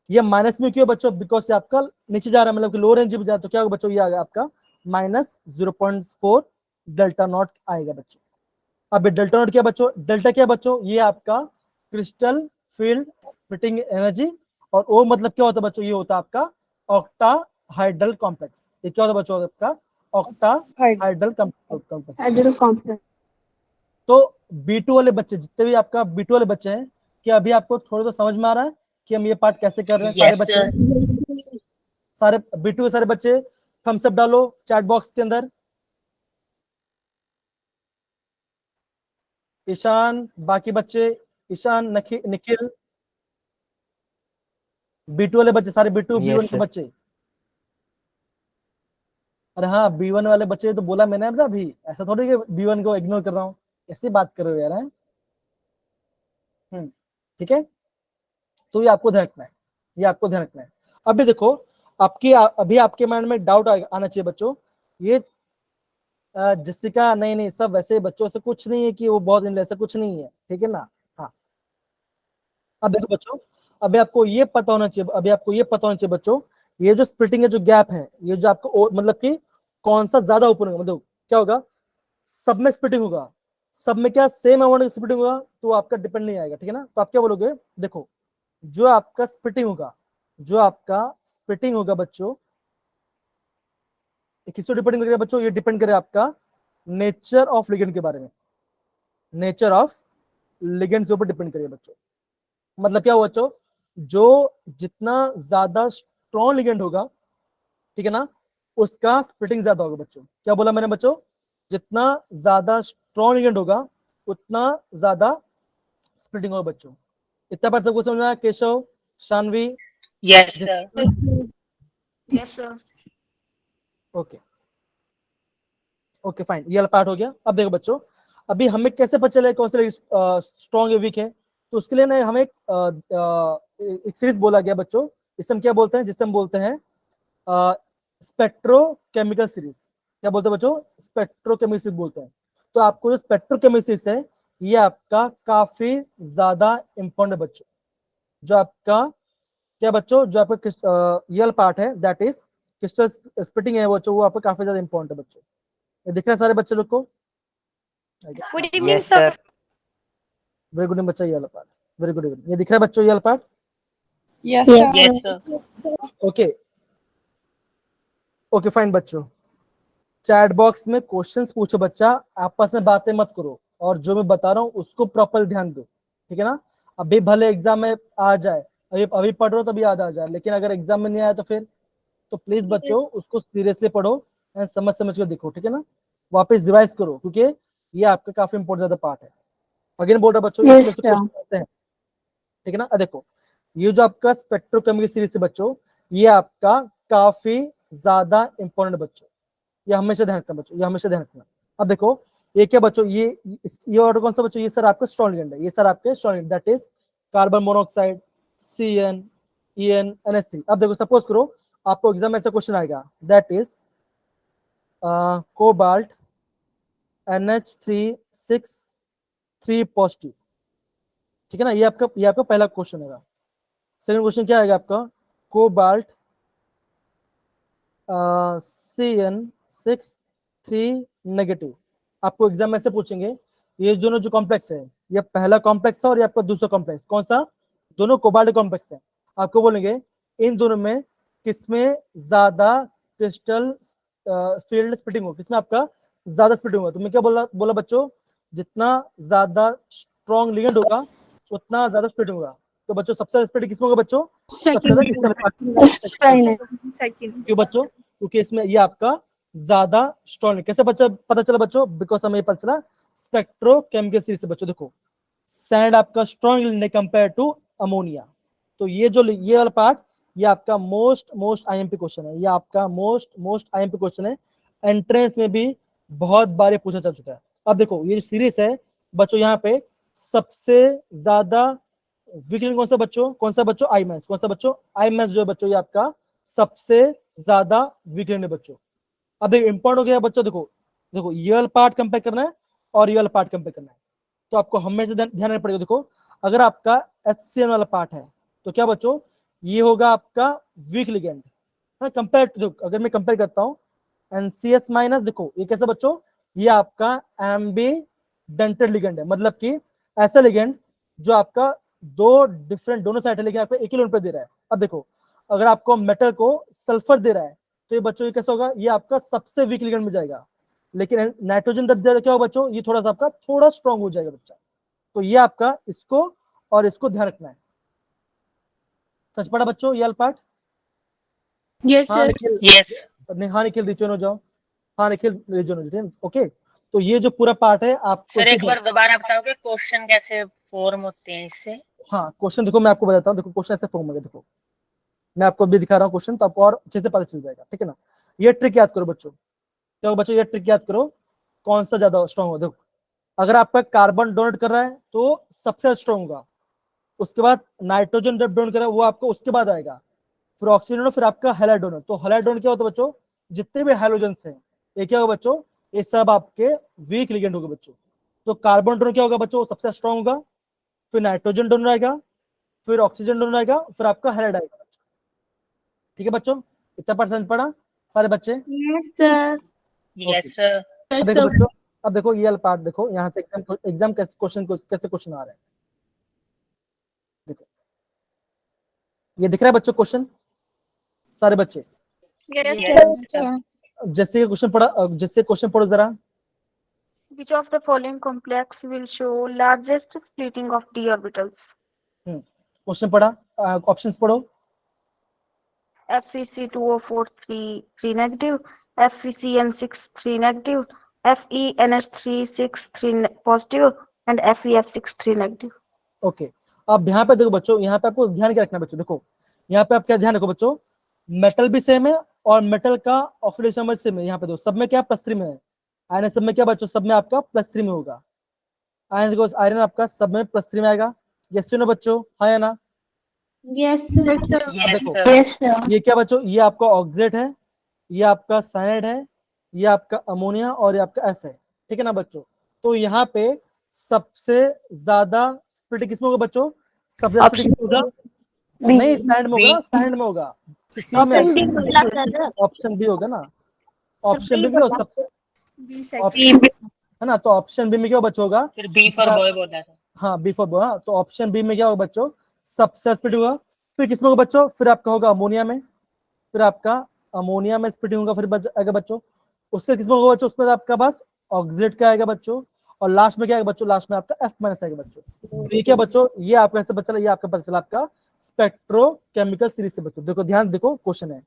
ये माइनस में क्यों बच्चों, बिकॉज से आपका नीचे जा रहा है, मतलब कि लोअर रेंज में जा रहा है, तो क्या होगा बच्चों, ये आएगा आपका -0.4 डेल्टा नॉट आएगा बच्चों। अब डेल्टा नॉट क्या बच्चों, डेल्टा क्या बच्चों, ये आपका क्रिस्टल फील्ड स्प्लिटिंग एनर्जी, और ओ मतलब क्या होता है बच्चों, ये होता है आपका ऑक्टाहाइड्रल कॉम्प्लेक्स, ये क्या होता है बच्चों आपका ऑक्टाहाइड्रल कॉम्प्लेक्स। Hydrogen complex. तो B2 वाले बच्चे, जितने भी आपका B2 वाले बच्चे हैं, क्या अभी आपको थोड़ा सा समझ में आ रहा है कि हम ये पार्ट कैसे कर रहे हैं? सारे Yes, बच्चे, sir. सारे B2 के सारे बच्चे थम्स अप डालो चैट बॉक्स के अंदर। ईशान, बाकी बच्चे, ईशान, निखिल, B2 वाले बच्चे सारे, B2 Yes, B1 के sir. बच्चे, अरे हाँ B1 वाले बच्चे तो बोला मैंने अभी, ऐसा थोड़ी कि B1 को इग्नोर कर रहा हूँ, ऐसी बात कर रहे हो यार, हैं? ठीक है, तो ये आपको ध्यान रखना है, ये आपको ध्यान रखना है। अभी देखो अभी आपके माइंड में डाउट आना चाहिए बच्चों, ये जसिका, नहीं नहीं सब वैसे बच्चों से कुछ नहीं है कि वो बहुत ऐसा कुछ नहीं है, ठीक है ना। हाँ अब देखो बच्चों, अभी आपको ये पता होना चाहिए, अभी आपको ये पता होना चाहिए बच्चों, ये जो स्प्लिटिंग है, जो गैप है, ये जो आपको मतलब कि कौन सा ज्यादा ओपन होगा, मतलब क्या होगा, सब में स्प्लिटिंग होगा, सब में क्या सेम अमाउंट की स्प्लिटिंग होगा, तो आपका डिपेंड नहीं आएगा, ठीक है ना। तो आप क्या बोलोगे, देखो जो आपका स्प्लिटिंग होगा, जो आपका स्प्लिटिंग होगा बच्चों, किसको डिपेंड करेगा बच्चों, ये डिपेंड करे आपका नेचर ऑफ लिगेंड के बारे में, नेचर ऑफ लिगेंड के ऊपर डिपेंड करेगा बच्चों। मतलब क्या हुआ बच्चों, जो जितना ज्यादा स्ट्रॉन्ग लिगेंड होगा, ठीक है ना, उसका स्प्लिटिंग ज्यादा होगा बच्चों। क्या बोला मैंने बच्चों, जितना ज्यादा स्ट्रॉन्ग लिगेंड होगा उतना ज्यादा स्प्लिटिंग होगा बच्चों। इतना बार सबको समझ में आया, Keshav, Shanvi? Yes, sir. Yes, sir. Okay okay fine, ये वाला पार्ट हो गया। अब देखो बच्चों, अभी हमें कैसे पता चले कौन सा स्ट्रॉन्ग या वीक है, तो उसके लिए ना हमें एक सीरीज बोला गया बच्चों, इसे हम क्या बोलते हैं, जिसे हम बोलते हैं स्पेक्ट्रोकेमिकल सीरीज। क्या बोलते हैं बच्चों, स्पेक्ट्रोकेमिकल सीरीज बोलते हैं। तो आपको जो स्पेक्ट्रोकेमिस्ट्री है ये आपका काफी ज्यादा इंपॉर्टेंट बच्चों। जो आपका क्या बच्चों, जो आपका ये वाला पार्ट है दैट इज क्रिस्टल स्प्लिटिंग है बच्चों, वो आपको काफी ज्यादा इंपॉर्टेंट है बच्चों। ये दिख रहा है सारे बच्चे लोग को? Good evening yes sir. Sir. Very good बच्चा, ये वाला पार्ट वेरी गुड इवनिंग। ये दिख रहा है बच्चों ये वाला part? Yes, Yes, sir. Okay okay fine बच्चों, चैट बॉक्स में क्वेश्चंस पूछो बच्चा, आपस में बातें मत करो, और जो मैं बता रहा हूँ उसको प्रॉपर ध्यान दो, ठीक है ना? अभी भले एग्जाम में आ जाए, अभी पढ़ रहे हो तभी याद आ जाए, लेकिन अगर एग्जाम में नहीं आया तो फिर, तो प्लीज बच्चों उसको सीरियसली पढ़ो एंड समझ समझ के देखो, ठीक है ना? वापस रिवाइज करो, क्योंकि ये आपका काफी इंपॉर्टेंट ज्यादा पार्ट है। अगेन बोल रहा बच्चों, इसमें से क्वेश्चन आते हैं, ठीक है ना? देखो ये जो आपका स्पेक्ट्रोकेमिस्ट्री सीरीज है बच्चों, ये आपका काफी ज्यादा इंपॉर्टेंट बच्चों, ये हमेशा ध्यान रखना बच्चों, ये हमेशा ध्यान रखना। अब देखो ये क्या बच्चों, ये ऑर्डर कौन सा बच्चों? ये सर आपका स्ट्रॉन्ग लिगेंड है, ये सर आपके strong ligand that is carbon monoxide, CN, EN, NH3। अब देखो सपोज करो आपको एग्जाम में ऐसा क्वेश्चन आएगा that is cobalt NH3 positive, ठीक है ना? ये आपका पहला क्वेश्चन है। सेकंड क्वेश्चन क्या आएगा आपका? Cobalt CN6 negative. आपको एग्जाम में से पूछेंगे ये दोनों जो कॉम्प्लेक्स है, ये पहला कॉम्प्लेक्स है और ये आपका दूसरा कॉम्प्लेक्स, कौन सा? दोनों कोबाल्ट कॉम्प्लेक्स है। आपको बोलेंगे इन दोनों में किसमें ज्यादा क्रिस्टल फील्ड स्प्लिटिंग हो, किसमें आपका ज्यादा स्प्लिटिंग होगा? तो मैं क्या बोला बच्चों, जितना ज्यादा स्ट्रॉन्ग लिगेंड होगा उतना ज्यादा स्प्लिटिंग होगा। तो बच्चों सबसे ज्यादा स्प्लिटिंग किसमें होगा बच्चों? सबसे ज्यादा second. क्यों बच्चों? क्योंकि इसमें ये आपका ज्यादा स्ट्रॉन्ग है। कैसे बच्चा पता चला बच्चों? बिकॉज हमें पता चला स्पेक्ट्रोकेमिकल सीरीज से बच्चों। देखो सैंड आपका स्ट्रॉन्ग कंपेयर टू अमोनिया, तो ये वाला पार्ट ये आपका मोस्ट आईएमपी क्वेश्चन है, ये आपका मोस्ट आईएमपी क्वेश्चन है, एंट्रेंस में भी बहुत बार पूछा जा चुका है। अब देखो ये सीरीज है बच्चों, यहाँ पे सबसे ज्यादा वीक कौन सा बच्चों? कौन सा बच्चों? आई मैथ्स। कौन सा बच्चों? आई मैथ्स जो है बच्चों ये आपका सबसे ज्यादा वीक है बच्चों। अब देखो इंपॉर्टेंट हो गया बच्चों, देखो ये वाला पार्ट कंपेयर करना है और ये वाला पार्ट कंपेयर करना है, तो आपको हमेशा ध्यान रखना पड़ेगा। देखो अगर आपका HCN वाला पार्ट है तो क्या बच्चों? ये होगा आपका वीक लिगेंड कंपेयर टू, अगर मैं कंपेयर करता हूँ NCS माइनस, देखो ये कैसा बच्चों? ये आपका एम्बीडेंटेड लिगेंड है, मतलब कि ऐसा लिगेंड जो आपका दोनों साइड है लेकिन आपको एक ही लोन पे दे रहा है। अब देखो अगर आपको मेटल को सल्फर दे रहा है तो ये बच्चों ये कैसा होगा? ये आपका सबसे वीक लिगेंड में जाएगा, लेकिन नाइट्रोजन दब जाएगा क्या होगा बच्चों? ये थोड़ा सा आपका थोड़ा स्ट्रॉन्ग हो जाएगा बच्चा। तो ये आपका इसको और इसको ध्यान रखना है। समझ पड़ा बच्चों ये पार्ट? Yes, हाँ sir. निखिल, Yes. हाँ निखिल रिचुअल हो जाओ, हाँ निखिल रिचुअल हो जाओ, ओके। तो ये जो पूरा पार्ट है आपको, सर एक बार दोबारा बताओगे क्वेश्चन कैसे फॉर्म होते हैं इससे? हाँ क्वेश्चन देखो मैं आपको बताता हूँ, देखो क्वेश्चन ऐसे फॉर्म होगा, देखो मैं आपको अभी दिखा रहा हूँ क्वेश्चन, तो आपको और अच्छे से पता चल जाएगा, ठीक है ना? ये ट्रिक याद करो बच्चों, क्या बच्चों? ये ट्रिक याद करो कौन सा ज्यादा स्ट्रॉन्ग हो। देखो अगर आपका कार्बन डोनेट कर रहा है तो सबसे स्ट्रॉन्ग होगा, उसके बाद नाइट्रोजन जब डोनेट कर रहा है वो आपको उसके बाद आएगा, फिर ऑक्सीजन, फिर आपका हैलाइड डोनर। तो हैलाइड डोनर क्या होता है बच्चों? जितने भी हाइड्रोजन्स हैं ये क्या होगा बच्चों? ये सब आपके वीक लिगेंड होगा बच्चों। तो कार्बन डोनर क्या होगा बच्चों? सबसे स्ट्रॉन्ग होगा, फिर नाइट्रोजन डोनर आएगा, फिर ऑक्सीजन डोनर आएगा, फिर आपका हैलाइड आएगा। ठीक है बच्चों, इतना परसेंट पढ़ा सारे बच्चे? Yes, sir. Yes, sir. अब देखो बच्चों, अब देखो ये वाला पार्ट देखो, यहाँ से एग्जाम कैसे क्वेश्चन आ रहे हैं। देखो ये दिख रहा है बच्चों क्वेश्चन सारे बच्चे? Yes, Yes, sir. जैसे क्वेश्चन पढ़ो जरा। Which of the following complex will show largest splitting of d orbitals? Question पढ़ा, ऑप्शंस पढ़ो। FeC2O4 3 negative, FeCN6 3 negative, FeNH3 3 positive, and FeF6 3 negative. Okay अब यहाँ पे देखो बच्चों, यहाँ पे आपको ध्यान क्या रखना है बच्चों? देखो यहाँ पे आप क्या ध्यान रखो बच्चों, मेटल भी सेम है और मेटल का ऑक्सीडेशन नंबर सेम है। यहाँ पे दो सब में क्या +3 में है, आयरन सब में क्या बच्चों? सब में आपका +3 में होगा। आयरन आपका सब में +3 में आएगा। यस ना बच्चों, हाँ या ना? Yes, sir. Yes, देखो sir. Yes, sir. ये क्या बच्चों? ये आपका ऑक्सीडेट है, ये आपका साइनाइड है, ये आपका अमोनिया और ये आपका F है, ठीक है ना बच्चों? तो यहाँ पे सबसे ज्यादा स्प्लिटिंग किसमें होगा बच्चों? सबसे ज्यादा स्प्लिटिंग किसमें होगा? नहीं, सैंड में होगा ना, सैंड में होगा। ऑप्शन डी बोला सर। ऑप्शन बी होगा ना, ऑप्शन बी बोला। सबसे बी ऑप्शन है ना, तो ऑप्शन बी में क्या बच्चों होगा? फिर बी फॉर बॉय बोला था। हाँ, बी फॉर बॉय। तो ऑप्शन बी में क्या होगा बच्चों? सबसे स्प्लिटिंग होगा। फिर किसमें होगा बच्चों? फिर आपका होगा अमोनिया में, फिर आपका अमोनिया में स्प्लिटिंग होगा, फिर आएगा बच्चों उसके किसमें होगा बच्चों? उसमें आपका पास ऑक्सीडेट का आएगा बच्चों, और लास्ट में क्या आएगा बच्चों? लास्ट में आपका F- आएगा बच्चों। तो ये क्या बच्चों? ये आपका ऐसे बच्चा, ये आपका पता चला आपका स्पेक्ट्रोकेमिकल सीरीज से बच्चों। देखो ध्यान, देखो क्वेश्चन है,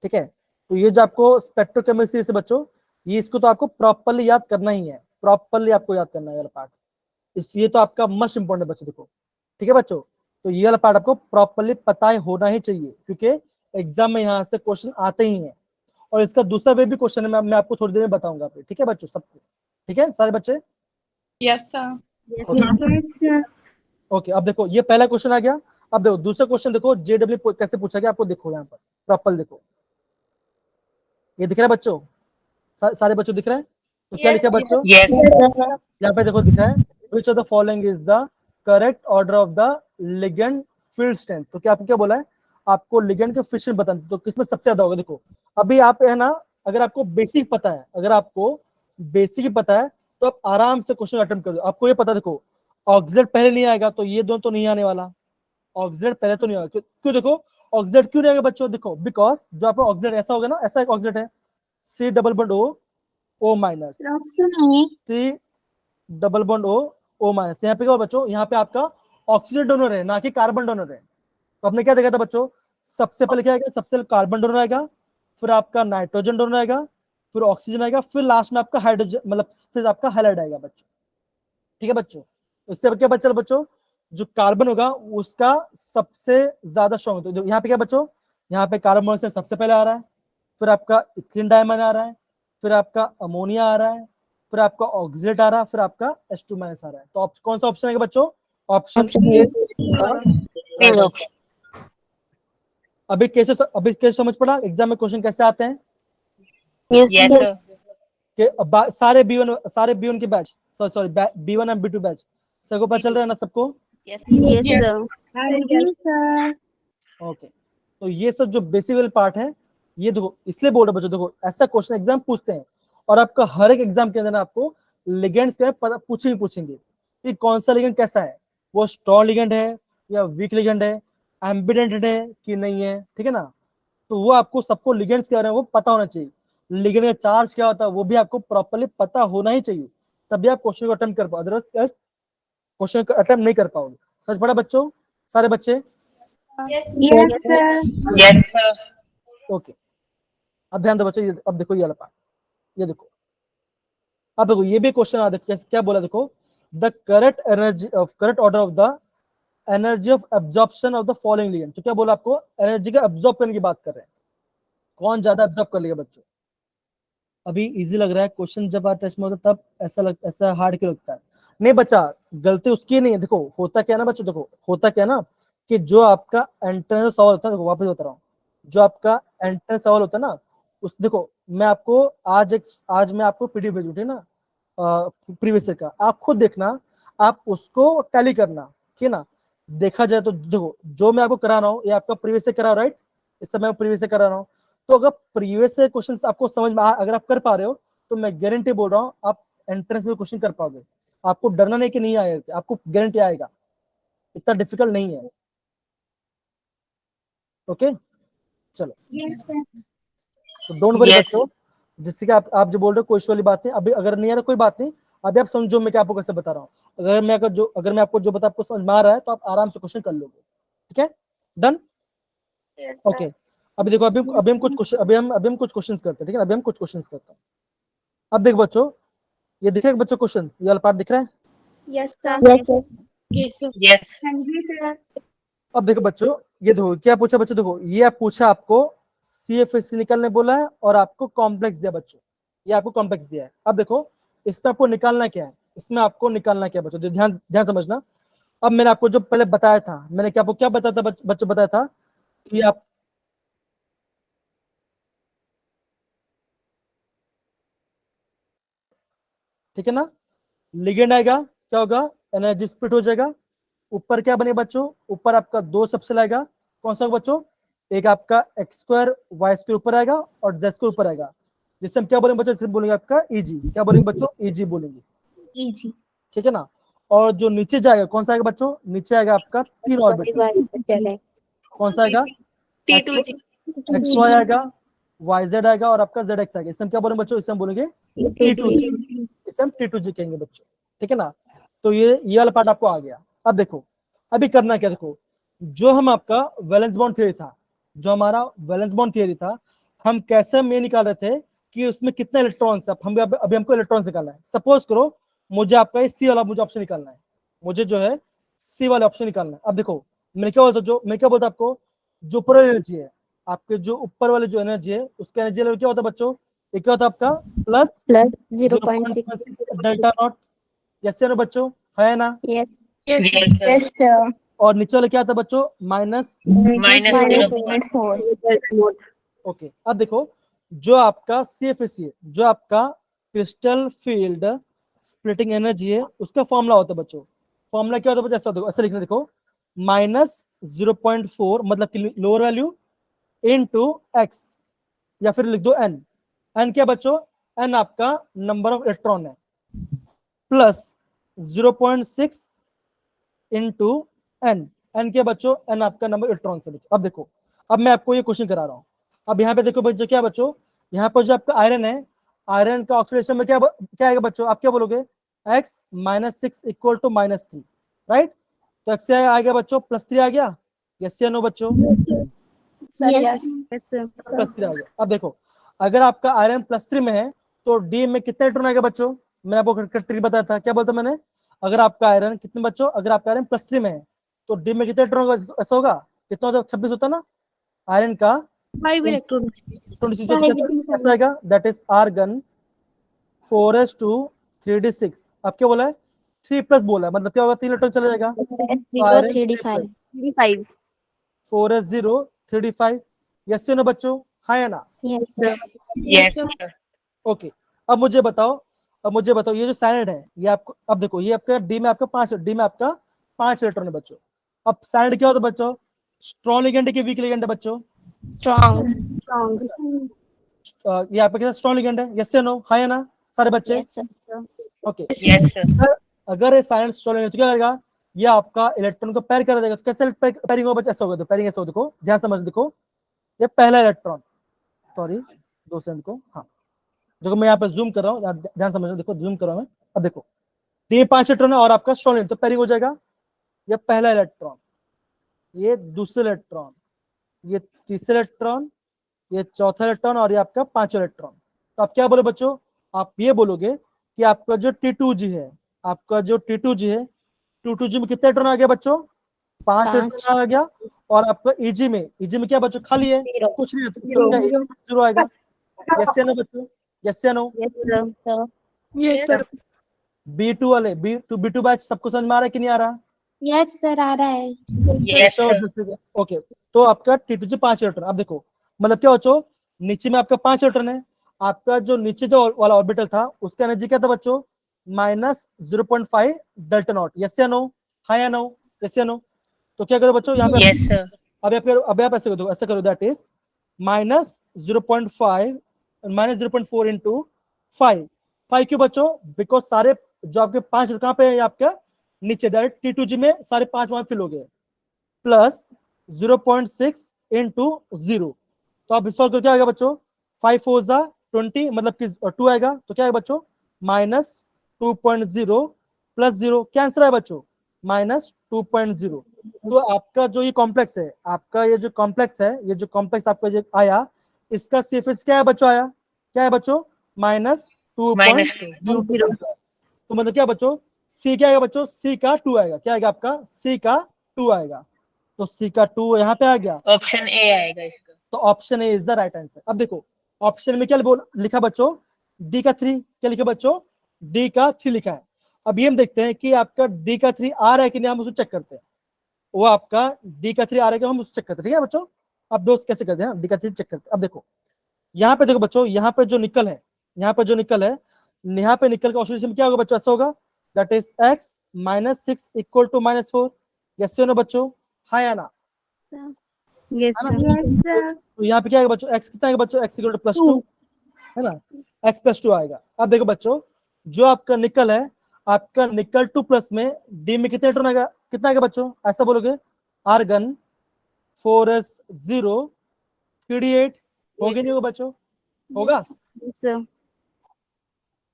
ठीक है। तो ये जो आपको स्पेक्ट्रोकेमिकल सीरीज से बच्चों, ये इसको तो आपको प्रॉपरली याद करना ही है, प्रॉपरली आपको याद करना है ये वाला पार्ट। ये तो आपका मस्ट इंपॉर्टेंट बच्चों, देखो ठीक है बच्चों। तो ये वाला पार्ट आपको प्रॉपरली पता ही होना ही चाहिए, क्योंकि एग्जाम में यहाँ से क्वेश्चन आते ही हैं। और इसका दूसरा वे भी क्वेश्चन है, मैं आपको थोड़ी देर में बताऊंगा, ठीक है बच्चों सबको? ठीक है सारे बच्चे? Yes sir. ओके, अब देखो ये पहला क्वेश्चन आ गया। अब देखो दूसरा क्वेश्चन, देखो जेडब्ल्यू कैसे पूछा गया आपको, देखो यहाँ पर प्रॉपर देखो, ये दिख रहा है बच्चों? सारे बच्चों दिख रहे हैं? तो क्या लिखा है बच्चों? यस यहाँ पे देखो दिख रहा है, which of the following is the correct order of the ligand field strength. तो क्या आपको क्या बोला है? आपको लिगेंड के फील्ड स्ट्रेंथ बताना, तो किसमें सबसे ज्यादा होगा? देखो अभी आप है ना, अगर आपको बेसिक पता है, अगर आपको बेसिक ही पता है, तो आप आराम से क्वेश्चन अटेम्प्ट कर दो। आपको ये पता, देखो ऑक्सीडेंट पहले नहीं आएगा, तो ये दोनों तो नहीं आने वाला, ऑक्सीडेंट पहले तो नहीं आएगा। क्यों देखो ऑक्सीडेंट क्यों नहीं आएगा बच्चों? देखो बिकॉज जो आपका ऑक्सीडेंट ऐसा होगा ना, ऐसा एक ऑक्सीडेंट है, C double bond O minus, C double bond O minus. यहाँ पे क्या बच्चों? यहाँ पे आपका ऑक्सीजन डोनर है, ना कि कार्बन डोनर है। तो आपने क्या देखा था बच्चों? सबसे पहले क्या आएगा? सबसे कार्बन डोनर आएगा, फिर आपका नाइट्रोजन डोनर आएगा, फिर ऑक्सीजन आएगा, फिर लास्ट में आपका हाइड्रोजन, मतलब फिर आपका हैलाइड आएगा बच्चों। ठीक है बच्चों? इससे क्या बच्चा बच्चों? जो कार्बन होगा उसका सबसे ज्यादा स्ट्रॉन्ग होता है। यहाँ पे क्या बच्चों? यहाँ पे कार्बन मोनोऑक्साइड सबसे पहले आ रहा है, फिर आपका इथिलीन डायमंड आ रहा है, फिर आपका अमोनिया आ रहा है, फिर आपका ऑक्सीडेट आ रहा है, फिर आपका H2 माइनस आ रहा है। तो कौन सा ऑप्शन आएगा बच्चों? ऑप्शन अभी कैसे समझ पड़ा एग्जाम में क्वेश्चन कैसे आते हैं? Yes sir. कि सारे B1 के batch, sorry B1 and B2 batch सबको पता चल रहा है ना सबको? ओके, तो ये सब जो बेसिक पार्ट है, ये देखो इसलिए बोल रहे बच्चों, देखो ऐसा क्वेश्चन एग्जाम पूछते हैं, और आपका हर एक एग्जाम के अंदर आपको लिगेंड्स के पूछेंगे कि कौन सा लिगेंड कैसा है, वो स्ट्रॉन्ग लिगेंड है या वीक लिगेंड है, एम्बिडेंट है कि नहीं है, ठीक है ना? तो वो आपको सबको लिगेंड्स क्या रहे हैं वो पता होना चाहिए, लिगेंड का चार्ज क्या होता है वो भी आपको प्रॉपर्ली पता होना ही चाहिए, तभी आप क्वेश्चन को अटेम्प्ट कर पाओ, अदरवाइज क्वेश्चन को अटेम्प्ट नहीं कर पाओगे। सच पड़ा बच्चों? सारे बच्चे? Yes sir. ओके, अब ध्यान दो बच्चों, अब देखो ये वाला पार्ट, ये देखो, अब देखो ये भी क्वेश्चन आ, देखो क्या बोला, देखो the correct order of the energy of absorption of the following ligand. तो क्या बोला आपको? एनर्जी का एब्जॉर्ब करने की बात कर रहे हैं, कौन ज्यादा एब्जॉर्ब कर लेगा बच्चों? अभी इजी लग रहा है क्वेश्चन, जब आप टेस्ट में होता है तब ऐसा हार्ड क्यों लगता है? नहीं बच्चा, गलती उसकी नहीं है। देखो होता क्या ना बच्चों, देखो होता क्या ना कि जो आपका एंट्रेंस सवाल होता है, देखो वापस बता रहा हूँ, जो आपका एंट्रेंस सवाल होता है ना, उस देखो मैं आपको आज मैं आपको पीडीएफ भेजूँ, ठीक है ना, प्रीवियस ईयर का, आप खुद देखना, आप उसको टैली करना, ठीक है ना? देखा जाए तो देखो जो मैं आपको करा रहा हूँ ये आपका प्रीवियस ईयर करा, राइट? इस समय मैं प्रीवियस ईयर करा रहा हूँ, तो अगर प्रीवियस ईयर क्वेश्चन आपको समझ में अगर आप कर पा रहे हो, तो मैं गारंटी बोल रहा हूँ आप एंट्रेंस में क्वेश्चन कर पाओगे। आपको डरना नहीं कि नहीं आएगा, आपको गारंटी आएगा, इतना डिफिकल्ट नहीं है। ओके चलो, तो डोंट वरी Yes. बच्चों, जिससे कि आप जो बोल रहे हो कोई इशू वाली बात नहीं, अभी अगर नहीं आ रहा कोई बात नहीं, अभी आप समझो मैं क्या आपको कैसे बता रहा हूँ। अगर मैं आपको जो बता आपको समझ में आ रहा है, तो आप आराम से क्वेश्चन कर लोगे, ठीक है? डन? ओके, अभी देखो, अभी हम कुछ क्वेश्चन अभी हम कुछ क्वेश्चंस करते हैं, ठीक है? अभी हम कुछ क्वेश्चंस करते हैं। अब देखो बच्चों, ये दिख रहा है बच्चों क्वेश्चन, ये वाला पार्ट दिख रहा है? Yes sir. Yes. अब देखो बच्चों, ये देखो क्या पूछा बच्चों, देखो ये आप पूछा, आपको CFSC निकालने बोला है और आपको कॉम्प्लेक्स दिया बच्चों, ये आपको कॉम्प्लेक्स दिया है। अब देखो इसमें आपको निकालना क्या है, इसमें आपको निकालना क्या है बच्चों, ध्यान ध्यान समझना। अब मैंने आपको जो पहले बताया था, मैंने क्या आपको क्या बताया था बच्चों, बताया था कि आप ठीक है ना। लिगेंड आएगा, क्या होगा, एनर्जी स्प्लिट हो जाएगा। ऊपर क्या बने बच्चों, ऊपर आपका 2 सबसेल आएगा, कौन सा होगा बच्चों, एक आपका एक्स स्क्वायर वाई स्क्वायर ऊपर आएगा और जेड स्क्वायर ऊपर आएगा, जिससे हम क्या बोलेंगे बच्चों, जिससे बोलेंगे आपका ईजी, क्या बोलेंगे बच्चों, ईजी बोलेंगे, इजी। ठीक है ना। और जो नीचे जाएगा कौन सा आएगा बच्चों, नीचे आएगा आपका 3 ऑर्बिटल, कौन सा आएगा, T2G. एक्स वाई आएगा, वाई जेड आएगा और आपका जेड एक्स आएगा, इसे हम क्या बोलेंगे बच्चों, इसे हम बोलेंगे T2G, इसे हम T2G कहेंगे बच्चों, ठीक है ना। तो ये वाला पार्ट आपको आ गया। अब देखो अभी करना क्या, देखो जो हम आपका वैलेंस बॉन्ड थ्योरी था, जो हमारा वैलेंस बॉन्ड थ्योरी था, हम कैसे हम ये निकाल रहे थे कि उसमें कितने इलेक्ट्रॉन्स है। हम अभी हमको इलेक्ट्रॉन्स निकालना है। सपोज करो मुझे आपका सी वाला मुझे ऑप्शन निकालना है, मुझे जो है सी वाला ऑप्शन निकालना है। अब देखो मैं क्या बोलता आपको, जो ऊपर वाली एनर्जी है, आपके जो ऊपर वाले जो एनर्जी है उसका एनर्जी लेवल क्या होता है बच्चों, ये क्या होता है आपका प्लस 0.6 डेल्टा नॉट, यस या नो बच्चों, है ना। Yes, Yes, sir. और नीचे वाले क्या आता है बच्चों, माइनस, Minus 0.4. ओके। अब देखो जो आपका CFSE है, जो आपका क्रिस्टल फील्ड स्प्लिटिंग एनर्जी है, उसका फॉर्मूला होता है बच्चों। फॉर्मूला क्या होता है बच्चों, ऐसा देखो, ऐसा लिखना, देखो माइनस 0.4 मतलब कि लोअर वैल्यू इनटू एक्स, या फिर लिख दो एन। एन क्या बच्चों, एन आपका नंबर ऑफ इलेक्ट्रॉन है, प्लस 0.6 इनटू एन, एन के बच्चों, एन आपका नंबर इलेक्ट्रॉन से बच्चों। अब देखो अब मैं आपको ये क्वेश्चन करा रहा हूँ। अब यहाँ पे देखो बच्चों, क्या बच्चों, यहाँ पर जो आपका आयरन है, आयरन का ऑक्सीडेशन में क्या आएगा बच्चों, आप क्या बोलोगे, X minus 6 equal to -3, right. तो एक्स आएगा बच्चों +3 आ गया, यस या नो बच्चों, sir. Yes. +3 आ गया। अब देखो अगर आपका आयरन +3 में है तो डी में कितने इलेक्ट्रॉन आएगा बच्चों, मैंने आपको ट्रिक बताया था, क्या बोलता मैंने, अगर आपका आयरन कितने बच्चों, अगर आपका आयरन +3 में है तो डी में कितने इलेक्ट्रॉन ऐसा होगा, कितना होता है, 26 होता है ना आयरन का, 5 इलेक्ट्रॉन। 26 कैसा आएगा, that is argon 4s2 3d6। अब क्या बोला है, 3+ बोला है, मतलब क्या होगा, 3 इलेक्ट्रॉन चला जाएगा, तो iron 3d5। 4s0 3d5, yes या नो बच्चों, हाँ या ना। Yes, sir. ओके। अब मुझे बताओ ये जो साइनाइड है, ये आपको, अब देखो ये आपका डी में आपका 5 इलेक्ट्रॉन है बच्चों। अब साइनाइड क्या होता है बच्चों, स्ट्रॉन्ग लिगेंड है कि वीक लिगेंड है बच्चों, Strong. ये आपका कैसा स्ट्रॉन्ग लिगेंड है, यस या नो, हाँ या ना सारे बच्चे, Yes, sir. Okay. Yes, sir. अगर ये साइनाइड स्ट्रॉन्ग लिगेंड तो क्या करेगा, ये आपका इलेक्ट्रॉन को पैर कर देगा। तो कैसे पैरिंग होगा बच्चे, ऐसा होगा, तो पैरिंग ऐसा होगा, देखो ध्यान समझ, देखो ये पहला इलेक्ट्रॉन, सॉरी 2 सेकंड को, हाँ देखो मैं यहाँ पे जूम कर रहा हूँ, ध्यान समझो, देखो जूम कर रहा हूँ मैं। अब देखो ये 5 इलेक्ट्रॉन है और आपका स्ट्रॉन्ग लिगेंड, तो पैरिंग हो जाएगा, ये पहला इलेक्ट्रॉन, ये दूसरा इलेक्ट्रॉन, ये तीसरा इलेक्ट्रॉन, ये चौथा इलेक्ट्रॉन और ये आपका 5वां इलेक्ट्रॉन। तो आप क्या बोले बच्चों, आप ये बोलोगे कि आपका जो T2G है, आपका जो T2G है, T2G में कितने इलेक्ट्रॉन आ गया बच्चों, 5 इलेक्ट्रॉन आ गया। और आपका EG में क्या बच्चों, खाली है, कुछ नहीं है, तो क्या 0 आएगा, यस या नो बच्चों, यस या नो। Yes, sir. B2 वाले B2 बैच सबको समझ में आ रहा है कि नहीं आ रहा, Yes, sir. आ रहा है. Yes, sir. ओके। तो आपका T2G 5 इलेक्ट्रॉन। अब देखो मतलब क्या बच्चों, नीचे में आपका 5 इलेक्ट्रॉन है, आपका जो नीचे जो वाला ऑर्बिटल था उसका एनर्जी क्या था बच्चों, -0.5 डेल्टा नॉट, यस या नो, हाँ या नो, यस या नो। तो क्या करो बच्चों यहाँ पे, Yes, sir. अब आप ऐसे करो, दैट इज -0.4 इंटू 5 क्यों बच्चों, बिकॉज सारे जो आपके 5 कहाँ पे है, आपके नीचे डायरेक्ट T2G में सारे 5 वहां फिल हो गए, प्लस 0.6 इंटू 0। तो आप सॉल्व करके आएगा बच्चों, 5 4 जा 20 मतलब कि 2 आएगा, तो क्या है बच्चों, -2.0 प्लस 0, क्या आंसर है बच्चों, -2.0। तो आपका जो ये कॉम्प्लेक्स है, आपका ये जो कॉम्प्लेक्स है, ये जो कॉम्प्लेक्स आपका जो आया, इसका CFS क्या है बच्चों, आया क्या है बच्चों, -2.0। तो मतलब क्या बच्चों, C क्या आएगा बच्चों, C का 2 आएगा, क्या आएगा आपका, C का 2 आएगा। तो C का 2 यहाँ पे आ गया, Option A आएगा इसका. तो option A is the right answer. अब देखो ऑप्शन में क्या लिखा बच्चों, डी का 3, क्या लिखा बच्चों, डी का 3 लिखा है। अब ये हम देखते हैं कि आपका डी का 3 आ रहा है कि नहीं, हम उसको चेक करते हैं। वो आपका डी का 3 आ रहा है कि हम उसको चेक करते हैं, ठीक है बच्चों। अब दोस्त कैसे करते हैं, डी का 3 चेक करते हैं। अब देखो यहाँ पे देखो बच्चों, यहाँ पे जो निकल है, यहाँ पे जो निकल है, यहाँ पे निकल का ऑक्सीडेशन क्या होगा बच्चों, ऐसा होगा, that is x -6 equal to -4। Yes no बच्चों, हाँ या ना? Yes, है sir. ना? Yes, sir. तो यहाँ पे क्या आएगा बच्चों, x कितना आएगा बच्चों, x इक्वल टू +2, है ना, x +2 आएगा। अब देखो बच्चों, जो आपका निकल है, आपका निकल 2 प्लस में डी में कितने इलेक्ट्रॉन आएगा, कितना आएगा बच्चों, ऐसा बोलोगे, आर्गन 4s0 3d8 होगा नहीं होगा बच्चों, होगा, Yes, sir.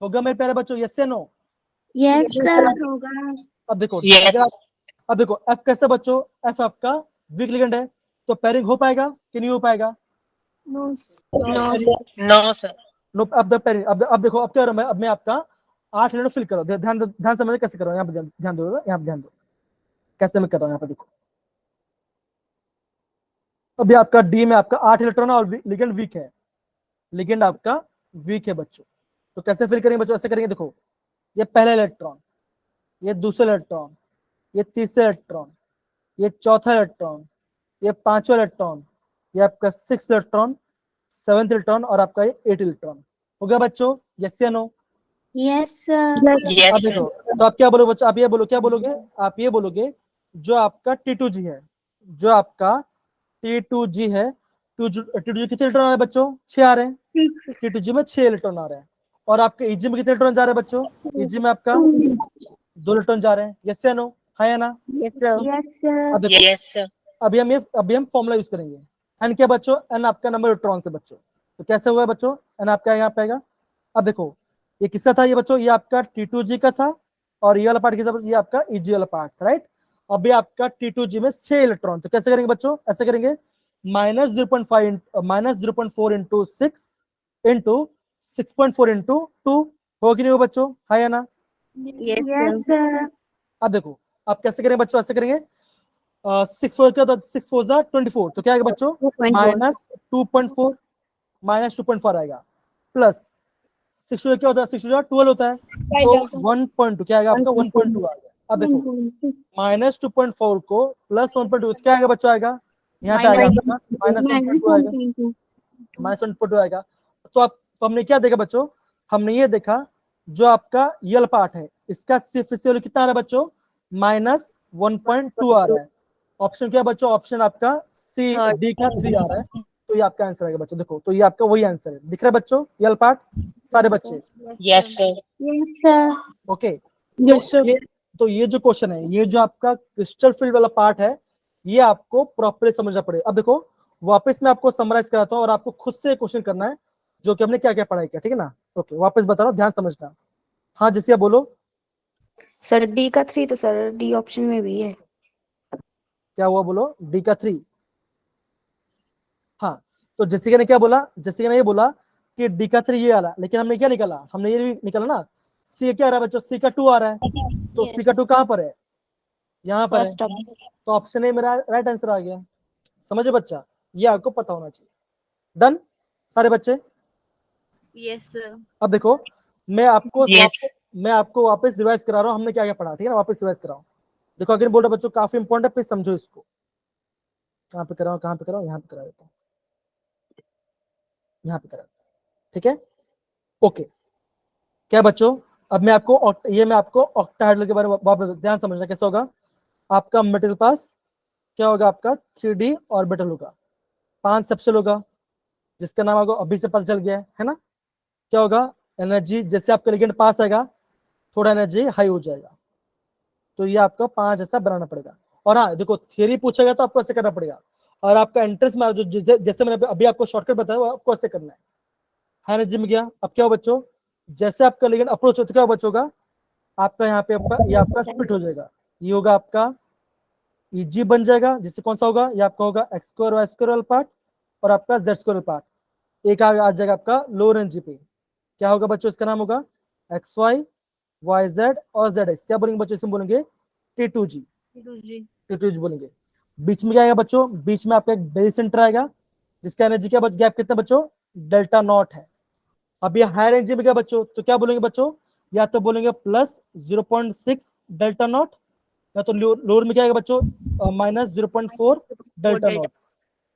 होगा मेरे प्यारे बच्चों, यस या नो? Yes, sir. होगा. अब देखो, Yes. अगर अब देखो F कैसे बच्चों, F आपका वीक लिगेंड है, तो पेयरिंग हो पाएगा कि नहीं हो पाएगा? No, sir. No, sir. No, अब पेयरिंग, अब देखो, अब क्या हो रहा है, अब मैं आपका 8 इलेक्ट्रॉन फिल कर रहा हूं, ध्यान से मैं कैसे कर रहा हूं, यहाँ पे ध्यान दो, यहाँ पे ध्यान दो, कैसे मैं कर रहा हूं, यहाँ पे देखो, अभी आपका डी में आपका 8 इलेक्ट्रॉन और लिगेंड वीक है, लिगेंड आपका वीक है बच्चों, तो कैसे फिल करेंगे बच्चों, ऐसे करेंगे, देखो, ये पहला इलेक्ट्रॉन, ये दूसरा इलेक्ट्रॉन, ये तीसरा इलेक्ट्रॉन, ये चौथा इलेक्ट्रॉन, ये पांचवा इलेक्ट्रॉन, ये आपका 6th इलेक्ट्रॉन, 7th इलेक्ट्रॉन और आपका ये 8 इलेक्ट्रॉन, हो गया बच्चों, यस या नो? Yes, sir. Yes, अब sir. देखो, तो आप क्या बोलोगे बच्चों, आप ये बोलो, क्या बोलोगे, आप ये बोलोगे, जो आपका T2G है, जो आपका T2G है, T2G कितने इलेक्ट्रॉन आ रहे हैं बच्चों, 6 आ रहे हैं, T2G में 6 इलेक्ट्रॉन आ रहे हैं, और आपके EG में कितने इलेक्ट्रॉन जा रहे हैं बच्चों, EG में आपका 2 इलेक्ट्रॉन जा रहे हैं, यस या नो, हाँ या ना? Yes, sir. Yes, sir. अब देखो, Yes, sir. अभी हम फॉर्मूला यूज करेंगे, एन क्या बच्चों, एन आपका नंबर इलेक्ट्रॉन से बच्चों, तो कैसे हुआ बच्चों, एन आपका यहाँ पे आएगा, अब देखो, ये किसका था ये बच्चों, ये आपका T2G का था, और ये वाला पार्ट किसका, ये आपका EG वाला पार्ट था, राइट? अभी आपका T2G में 6 इलेक्ट्रॉन, तो कैसे करेंगे बच्चों, ऐसे करेंगे, -0.4 इंटू 6 इंटू 6.4 इंटू 2, हो कि नहीं हो बच्चों, हाँ या ना? Yes, sir. अब देखो, आप कैसे करेंगे बच्चों, ऐसे करेंगे, 6 क्या होता है, 6 4 जा 24, तो क्या आएगा बच्चों, 2.4 -2.4 आएगा, प्लस 6 क्या होता है, 6 12 होता है, तो 1.2 क्या आएगा आपका, 1.2 आएगा। अब देखो, -2.4 को +1.2 क्या आएगा बच्चों, आएगा यहाँ पे आएगा आपका -1.2 आएगा, -1.2 आएगा। तो हमने क्या देखा बच्चों, हमने ये देखा, जो आपका ये पार्ट है, इसका सिर्फ कितना आ रहा है बच्चों, -1.2 आ रहा है। ऑप्शन क्या बच्चों, ऑप्शन आपका सी डी का 3 आ रहा है, तो ये आपका आंसर आएगा बच्चों, देखो, तो ये आपका वही आंसर है, दिख रहा है बच्चों, ये पार्ट, सारे बच्चे, Yes, sir. Yes, sir. Okay. तो ये जो क्वेश्चन है, ये जो आपका क्रिस्टल फील्ड वाला पार्ट है, ये आपको प्रॉपर्ली समझना पड़ेगा। अब देखो, वापस मैं आपको समराइज कराता हूँ, और आपको खुद से क्वेश्चन करना है, जो कि हमने क्या क्या पढ़ाई किया, ठीक है ना? ओके, वापस बता रहा हूँ, ध्यान समझना। हाँ जैसे बोलो, सर डी का 3 तो सर डी ऑप्शन में भी है। क्या हुआ बोलो, डी का 3? हाँ, तो जैसिका ने क्या बोला, जैसिका ने ये बोला कि डी का 3 ये आ रहा, लेकिन हमने क्या निकाला, हमने ये भी निकाला ना, सी क्या आ रहा है बच्चों, सी का 2 आ रहा है, तो सी का 2 कहाँ पर है, यहाँ पर है, तो ऑप्शन ए मेरा राइट आंसर आ गया। समझे बच्चा, ये आपको पता होना चाहिए। डन सारे बच्चे? Yes sir. अब देखो, मैं आपको Yes. मैं आपको वापस रिवाइज करा रहा हूँ, हमने क्या क्या पढ़ा, ठीक है ना, वापस रिवाइज कराऊँ। देखो अगेन बोल रहा बच्चों, काफी इंपॉर्टेंट है, प्लीज समझो इसको। कहाँ पे कराऊँ, कहाँ पे कराऊँ, यहाँ पे करा देता हूँ, यहाँ पे करा, ठीक है, ओके। क्या बच्चों, अब मैं आपको ऑक्टाहेड्रल के बारे में वापस ध्यान समझना, कैसे होगा आपका मेटल पास, क्या होगा आपका 3D ऑर्बिटल होगा, 5 सबसेल होगा, जिसका नाम आपको अभी से पता चल गया है ना? क्या होगा, एनर्जी जैसे आपका लिगेंड पास आएगा, थोड़ा एनर्जी हाई हो जाएगा, तो ये आपका 5 ऐसा बनाना पड़ेगा। और हाँ देखो, थियरी पूछेगा तो आपको ऐसे करना पड़ेगा, और आपका एंट्रेंस में जो जैसे मैंने अभी आपको शॉर्टकट बताया, वो आपको ऐसे करना है। हाई एनर्जी में गया, अब क्या हो बच्चों, जैसे आपका लिगेंड अप्रोच होता है, क्या बच्चों का आपका यहाँ पे ये आपका स्प्लिट हो जाएगा, ये होगा आपका Eg बन जाएगा, जिससे कौन सा होगा, ये आपका होगा x² y² वाला पार्ट, और आपका z² पार्ट, एक आ जाएगा आपका लोअर एनर्जी पे, क्या होगा बच्चों, इसका नाम होगा xy yz और zx, क्या बोलेंगे बच्चों, इसमें बोलेंगे T2G बोलेंगे। बीच में क्या आएगा बच्चों, बीच में आपका एक बेरी सेंटर आएगा, जिसका एनर्जी क्या गैप कितना बच्चों, डेल्टा नॉट है। अब ये हायर एनर्जी में क्या बच्चों, तो क्या बोलेंगे बच्चों, या तो बोलेंगे +0.6 डेल्टा नॉट, या तो लोअर में क्या आएगा बच्चों, -0.4 डेल्टा नॉट,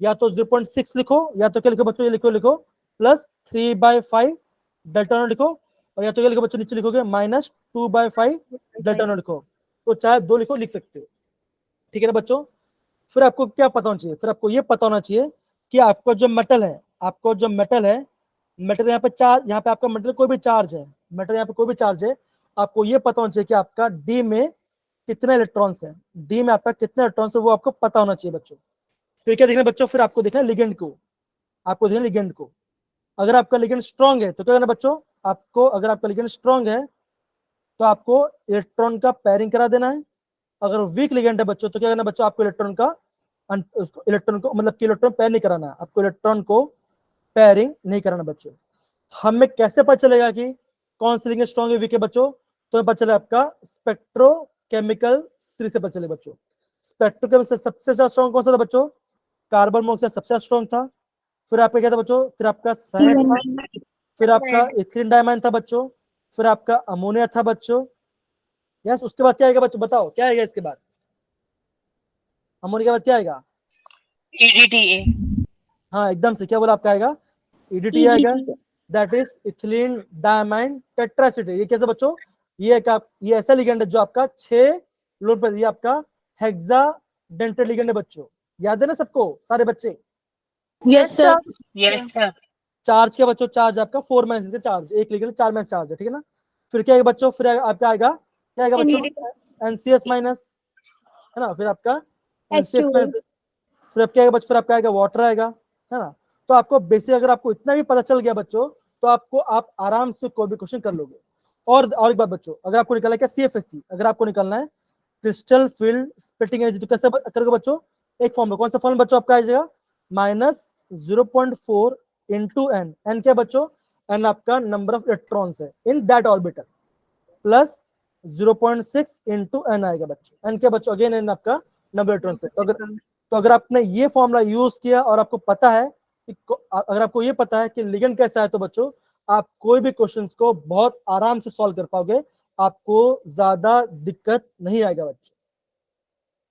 या तो 0.6 लिखो, या तो क्या लिखो बच्चों, ये लिखो +3/5 डेल्टा नॉट लिखो, और या तो क्या लिखो बच्चों, नीचे लिखोगे -2/5 डेल्टा नॉट लिखो, तो चाहे 2 लिखो, लिख सकते हो, ठीक है ना बच्चों। फिर आपको क्या पता होना चाहिए, फिर आपको ये पता होना चाहिए कि आपका जो मेटल है, आपको जो मेटल है, मेटल यहाँ पे चार्ज, यहाँ पे आपका मेटल कोई भी चार्ज है, मेटल यहाँ पे कोई भी चार्ज है, आपको ये पता होना चाहिए कि आपका डी में कितने इलेक्ट्रॉन्स है, डी में आपका कितने इलेक्ट्रॉन्स है वो आपको पता होना चाहिए बच्चों। फिर क्या देखना बच्चों, फिर आपको देखना लिगेंड को, आपको देखना लिगेंड को। अगर आपका लिगेंड स्ट्रांग है तो क्या करना बच्चों, आपको अगर आपका लिगेंड स्ट्रांग है तो आपको इलेक्ट्रॉन का पेयरिंग करा देना है। अगर वीक लिगेंड है बच्चों तो क्या करना बच्चों, आपको इलेक्ट्रॉन का इलेक्ट्रॉन को मतलब कि इलेक्ट्रॉन पेयर नहीं कराना है, आपको इलेक्ट्रॉन को पेयरिंग नहीं कराना बच्चों। हमें कैसे पता चलेगा कि कौन सी लिगेंड स्ट्रांग है वीक है बच्चों, तो हमें पता चलेगा आपका स्पेक्ट्रोकेमिकल से पता चलेगा बच्चों। स्पेक्ट्रोकेमिकल से सबसे ज्यादा स्ट्रांग कौन सा था बच्चों, कार्बन मोनोऑक्साइड सबसे ज्यादा स्ट्रांग था। फिर आपका क्या था बच्चों, फिर आपका साइनाइड था, फिर आपका इथिलीन डायमाइन था बच्चों, फिर आपका अमोनिया था बच्चों। यस, उसके बाद क्या आएगा बच्चों, बताओ क्या आएगा इसके बाद, अमोनिया के बाद क्या आएगा, EDTA। हाँ एकदम से, क्या बोला आपका आएगा, EDTA आएगा, दैट इज इथिलीन डायमाइन टेट्राएसिड। ये कैसे बच्चों, ये ऐसा लिगेंड है जो आपका 6 लोड पर, ये आपका हेक्साडेंटेड लिगेंड है बच्चों, याद है ना सबको, सारे बच्चे। Yes, sir. Yes sir. Charge क्या बच्चों, चार्ज आपका 4 माइनस का चार्ज, एक लिगेंड 4 माइनस चार्ज है, ठीक है ना। फिर क्या आएगा बच्चों, फिर आपका आएगा क्या आएगा बच्चों, NCS माइनस, है ना, फिर आपका NCS माइनस, फिर क्या आएगा बच्चों, फिर आपका आएगा वाटर आएगा, है ना। तो आपको बेसिक अगर आपको इतना भी पता चल गया बच्चों, तो आपको आप आराम से कोई भी क्वेश्चन कर लोगे। और एक बात बच्चों, अगर आपको निकालना है क्या CFSE, अगर आपको निकालना है क्रिस्टल फील्ड स्प्लिटिंग एनर्जी, तो कैसे करोगे बच्चों, एक फॉर्मूला, कौन सा फॉर्मूला बच्चों आपका आ जाएगा, -0.4 इंटू एन, एन क्या बच्चों, एन आपका नंबर ऑफ इलेक्ट्रॉन्स है in that orbital, plus 0.6 into N आएगा बच्चों, एन क्या बच्चों, अगेन एन आपका नंबर इलेक्ट्रॉन्स है। तो अगर आपने ये फॉर्मूला यूज किया और आपको पता है कि अगर आपको ये पता है कि लिगेंड कैसा है, तो बच्चों आप कोई भी क्वेश्चंस को बहुत आराम से सॉल्व कर पाओगे, आपको ज्यादा दिक्कत नहीं आएगा बच्चों।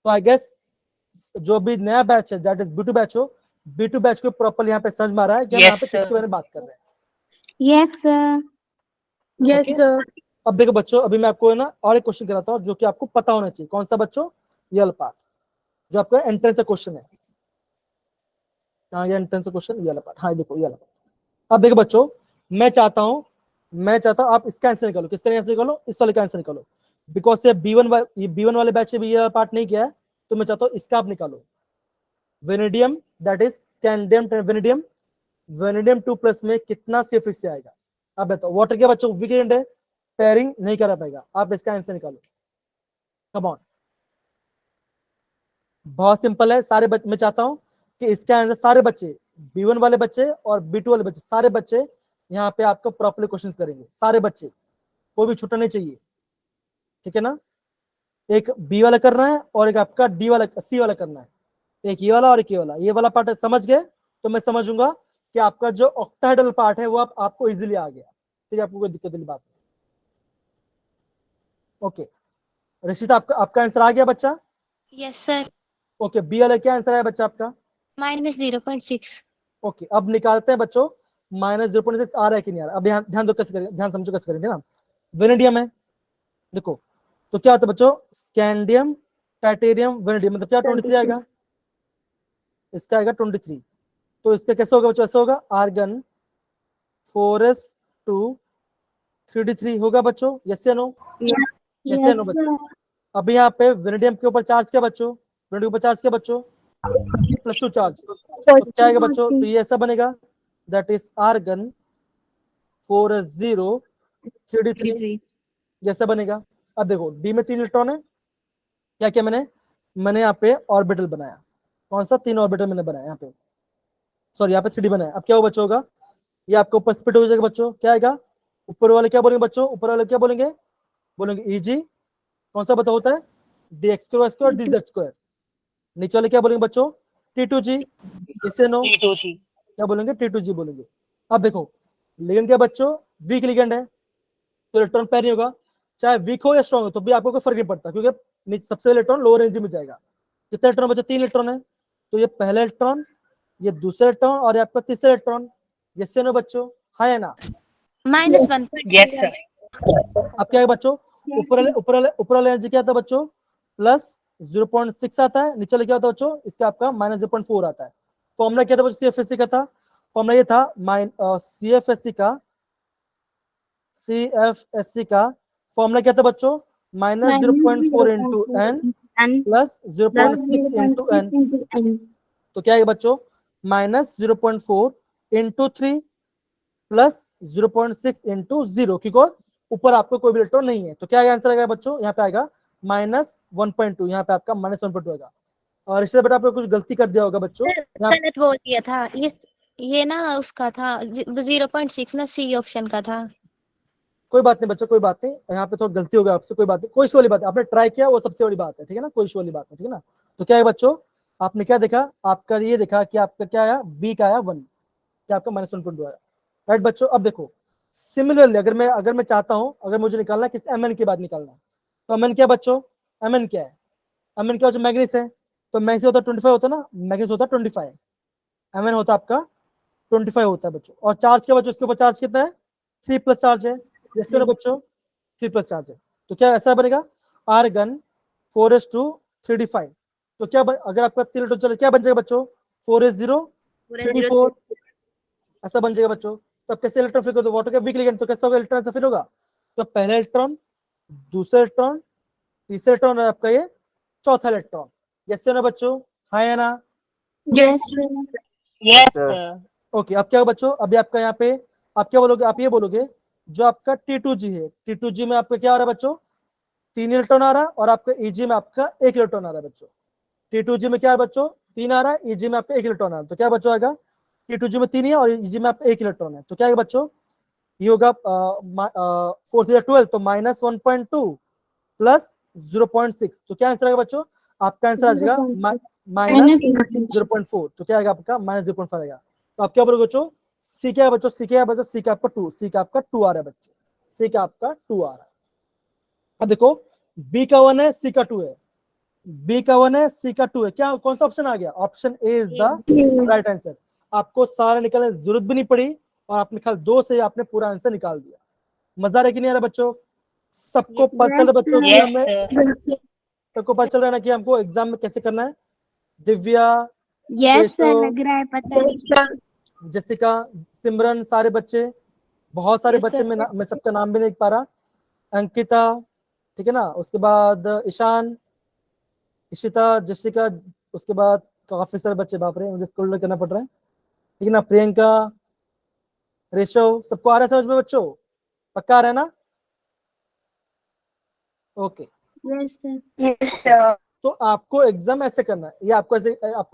तो आई गेस जो भी नया बैच है दैट इज B2 बैच हो, B2 बैच को प्रॉपर यहाँ पे समझ में आ रहा है कि हम यहाँ पे Yes, किसके sir. बारे में बात कर रहे हैं। Yes, sir. Yes, sir. अब देखो बच्चों, अभी मैं आपको ना और एक क्वेश्चन कराता हूँ जो कि आपको पता होना चाहिए, कौन सा बच्चों, ये वाला पार्ट जो आपका एंट्रेंस का क्वेश्चन है, हाँ ये एंट्रेंस का क्वेश्चन, ये वाला पार्ट, हाँ देखो ये वाला पार्ट। अब देखो बच्चों, मैं चाहता हूँ आप इसका आंसर निकालो, किसका आंसर निकालो, इस वाले का आंसर निकालो, बिकॉज से B1 वाले बैच में ये पार्ट नहीं किया है, तो मैं चाहता हूँ इसका आप निकालो। Vanadium that is scandium vanadium, vanadium 2+ में कितना CFSE आएगा। अब बताओ, वाटर के बच्चों वीकेंड है, पेयरिंग नहीं करा पाएगा, आप इसका आंसर निकालो, कम ऑन, बहुत सिंपल है। सारे मैं चाहता हूं कि इसका आंसर सारे बच्चे, B1 वाले बच्चे और B2 वाले बच्चे, सारे बच्चे यहाँ पे आपको प्रॉपर्ली क्वेश्चंस करेंगे, सारे बच्चे, कोई भी छूटना नहीं चाहिए, ठीक है ना। एक B वाला करना है और एक आपका C वाला करना है, एक ये वाला और एक ये वाला पार्ट समझ गए तो मैं समझूंगा कि आपका जो ऑक्टाहेड्रल पार्ट है वो आपको इजीली आ गया, ठीक है, आपको कोई दिक्कत वाली बात नहीं। ओके ऋषिता, आपका आंसर आ गया बच्चा, Yes, sir. ओके B वाला क्या आंसर है बच्चा आपका, -0.6. ओके अब निकालते हैं बच्चों, -0.6 आ रहा है कि नहीं आ रहा। अब ध्यान दो कैसे करेंगे, ध्यान समझो कैसे करेंगे ना। वेनेडियम है देखो, तो क्या होता है बच्चों, स्कैंडियम टाइटेनियम वेनेडियम, मतलब क्या 23 आएगा, इसका आएगा 23। तो इसका कैसे होगा बच्चों, ऐसे होगा, आर्गन 4s2 3d3 होगा बच्चों, यस या नो, यस या नो बच्चों। अब यहाँ पे वेनेडियम के ऊपर चार्ज क्या बच्चों, वेनेडियम के ऊपर चार्ज क्या बच्चों, +2 चार्ज, तो क्या आएगा बच्चों, तो ये ऐसा बनेगा, that is argon 4s0 3d3, जैसा बनेगा। अब देखो डी में 3 इलेक्ट्रॉन है, क्या क्या मैंने यहाँ पे ऑर्बिटल बनाया, कौन सा, 3 ऑर्बिटल मैंने बनाया यहाँ पे, सॉरी यहाँ पे 3D बनाया। अब क्या हो बच्चों होगा, ये आपको ऊपर स्प्लिट हो जाएगा बच्चों, क्या आएगा, ऊपर वाले क्या बोलेंगे बच्चों, ऊपर वाले क्या बोलेंगे Eg, कौन सा बता होता है, dx² dz², नीचे वाले क्या बोलेंगे बच्चों, T2G, इससे नो T2G। क्या बोलेंगे, T2G बोलेंगे। अब देखो लिगेंड क्या बच्चों, वीक लिगेंड है तो इलेक्ट्रॉन पेयर नहीं होगा, चाहे वीक हो या स्ट्रॉन्ग हो तो भी आपको कोई फर्क नहीं पड़ता, क्योंकि सबसे इलेक्ट्रॉन लोअर एनर्जी में जाएगा। कितने इलेक्ट्रॉन बच्चों, 3 इलेक्ट्रॉन है, तो ये पहला इलेक्ट्रॉन, ये दूसरा इलेक्ट्रॉन और ये आपका तीसरा इलेक्ट्रॉन, यस या नो बच्चों, हाँ या ना, -1. Yes sir. अब क्या है बच्चों, ऊपर वाले एनर्जी क्या आता है बच्चों, प्लस 0.6 आता है, नीचे वाले क्या होता है बच्चों, इसका आपका -0.4 आता है। फॉर्मूला क्या था बच्चों सीएफएससी का था, फॉर्मूला ये था सीएफएससी का फॉर्मूला क्या था बच्चों, -0.4 into N plus 0.6 into N. तो क्या है बच्चों, -0.4 इंटू 3 प्लस 0.6 इंटू 0, क्योंकि ऊपर आपको कोई भी इलेक्ट्रॉन नहीं है। तो क्या आंसर आएगा बच्चों, यहाँ पे आएगा -1.2, यहाँ पे आपका -1.2 आएगा। और इससे बेटा आपने कुछ गलती कर दिया होगा बच्चों, यहाँ गलत बोल दिया था ये ना उसका था 0.6 ना, सी ऑप्शन का था। कोई बात नहीं बच्चों, कोई बात नहीं, यहाँ पे थोड़ी गलती हो गई आपसे, कोई बात नहीं, कोई इशू वाली बात है, आपने ट्राई किया वो सबसे बड़ी बात है, ठीक है ना, कोई इशू वाली बात नहीं, ठीक है ना। तो क्या है बच्चों, आपने क्या देखा, आपका ये देखा कि आपका क्या आया, बी का आया 1, क्या आपका -1.2 आया, राइट बच्चों। अब देखो सिमिलरली अगर मैं चाहता हूं, अगर मुझे निकालना है किस एमएन के बाद निकालना है, तो एमएन क्या बच्चों, एमएन क्या है, एमएन क्या बच्चों, मैग्नीस है, तो मैग्नीस होता है 25 होता है ना, मैग्नीस होता है 25, एमएन होता है आपका 25 होता है बच्चों। और चार्ज क्या बच्चों, इसके ऊपर चार्ज कितना है, 3+ चार्ज है, जैसे ना बच्चों 3+ चार्ज है। तो क्या ऐसा बनेगा, आर्गन 4s2 3d5, तो क्या अगर आपका 3 इलेक्ट्रॉन चले क्या बन जाएगा बच्चों, 4s0 3d4, ऐसा बन जाएगा बच्चों। तो कैसे इलेक्ट्रॉन फिर तो वाटर का वीक लिगेंड, तो कैसा होगा, इलेक्ट्रॉन ऐसा फिर होगा, तो पहला इलेक्ट्रॉन, दूसरा इलेक्ट्रॉन, तीसरा इलेक्ट्रॉन और आपका ये चौथा इलेक्ट्रॉन, जैसे ना बच्चों, हाँ या ना, यस यस सर। ओके। अब क्या बच्चों, अभी आपका यहाँ पे आप क्या बोलोगे, आप ये बोलोगे जो आपका T2G है, T2G में आपका क्या आ रहा है बच्चों, 3 इलेक्ट्रॉन आ रहा है, और आपका EG में आपका 1 इलेक्ट्रॉन आ रहा है बच्चों। T2G में क्या है बच्चों, 3 आ रहा है, EG में आपका 1 इलेक्ट्रॉन आ रहा है, तो क्या बच्चों आएगा, T2G में 3 है और EG में आपका 1 इलेक्ट्रॉन है, तो क्या है बच्चों, ये होगा 4 से 12, तो -1.2 प्लस 0.6, तो क्या आंसर आएगा बच्चों, आपका आंसर आ जाएगा -0.4, तो क्या आएगा आपका -0.5 आएगा। तो आप क्या बोलोगे बच्चों, सी क्या है बच्चों, सी क्या है बच्चों, सी का आपका 2, सी का आपका 2 आ रहा है बच्चों, सी का आपका 2 आ रहा है। अब देखो बी का 1 है, सी का 2 है, बी का 1 है, सी का 2 है, क्या कौन सा ऑप्शन आ गया, option A is the right answer. आपको सारा निकालने की जरूरत भी नहीं पड़ी, और आपने खाली 2 से आपने पूरा आंसर निकाल दिया। मजा आ रहा है कि नहीं आ रहा बच्चों, सबको पता चल रहा बच्चों कि यस हमें, सर। सबको पता चल रहा है ना कि हमको एग्जाम में कैसे करना है। दिव्या, यस सर, केशव, लग रहा है पता नहीं। जसिका, सिमरन, सारे बच्चे, बहुत सारे Yes, बच्चे sir. मैं सबका नाम भी नहीं लिख पा रहा, अंकिता, ठीक है ना, उसके बाद ईशान, इशिता, जसिका, उसके बाद काफी सारे बच्चे, बाप रे मुझे स्कूल करना पड़ रहा है, ठीक है ना, प्रियंका, ऋषव, सबको आ रहा है समझ में बच्चों, पक्का आ रहा है ना, okay. Yes sir. Yes, sir. तो आपको एग्जाम ऐसे करना है, ये आपको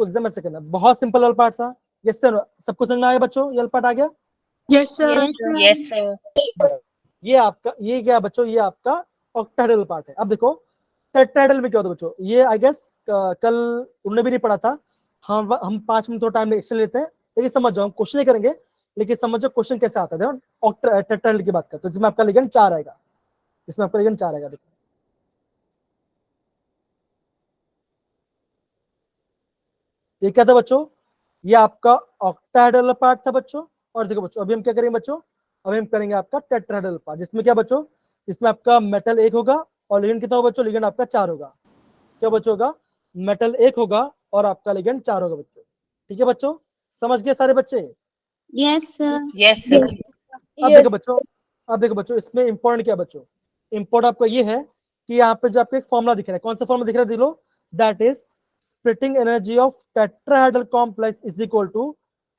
एग्जाम ऐसे करना है, बहुत सिंपल वाला पार्ट था, यस सर, सबको समझ में आया बच्चों, ये वाला पार्ट आ गया, यस सर। Yes sir. बस ये आपका, ये क्या बच्चों, ये आपका ऑक्टाहेड्रल पार्ट है। अब देखो टेट्राहेड्रल में क्या होता है बच्चों, ये आई गेस कल उन्होंने भी नहीं पढ़ा था, हम 5 मिनट थोड़ा टाइम एक्शन लेते हैं, लेकिन समझ जाओ, हम क्वेश्चन नहीं करेंगे, लेकिन समझो क्वेश्चन कैसे आता है। देखो टेट्राहेड्रल की बात करते हैं, जिसमें आपका लिगेंड 4 आएगा, जिसमें आपका लिगेंड 4 आएगा, देखो ये क्या था बच्चों, ये आपका ऑक्टाहेड्रल पार्ट था बच्चों। और देखो बच्चों, अभी हम क्या करेंगे बच्चों, अभी हम करेंगे आपका टेट्राहेड्रल पार्ट, जिसमें क्या बच्चों, इसमें आपका मेटल 1 होगा और लिगेंड कितना होगा बच्चों, लिगेंड आपका 4 होगा, क्या बच्चों होगा, मेटल 1 होगा और आपका लिगेंड 4 होगा बच्चों, ठीक है बच्चों, समझ गए सारे बच्चे। Yes sir. Yes sir. अब देखो बच्चों, अब देखो बच्चों, इसमें इंपॉर्टेंट क्या है बच्चों, इंपॉर्टेंट आपको ये है कि यहाँ पे जो आपको एक फॉर्मूला दिख रहा है, कौन सा फॉर्मूला दिख रहा है, दिलो, that is splitting energy of tetrahedral complex is equal to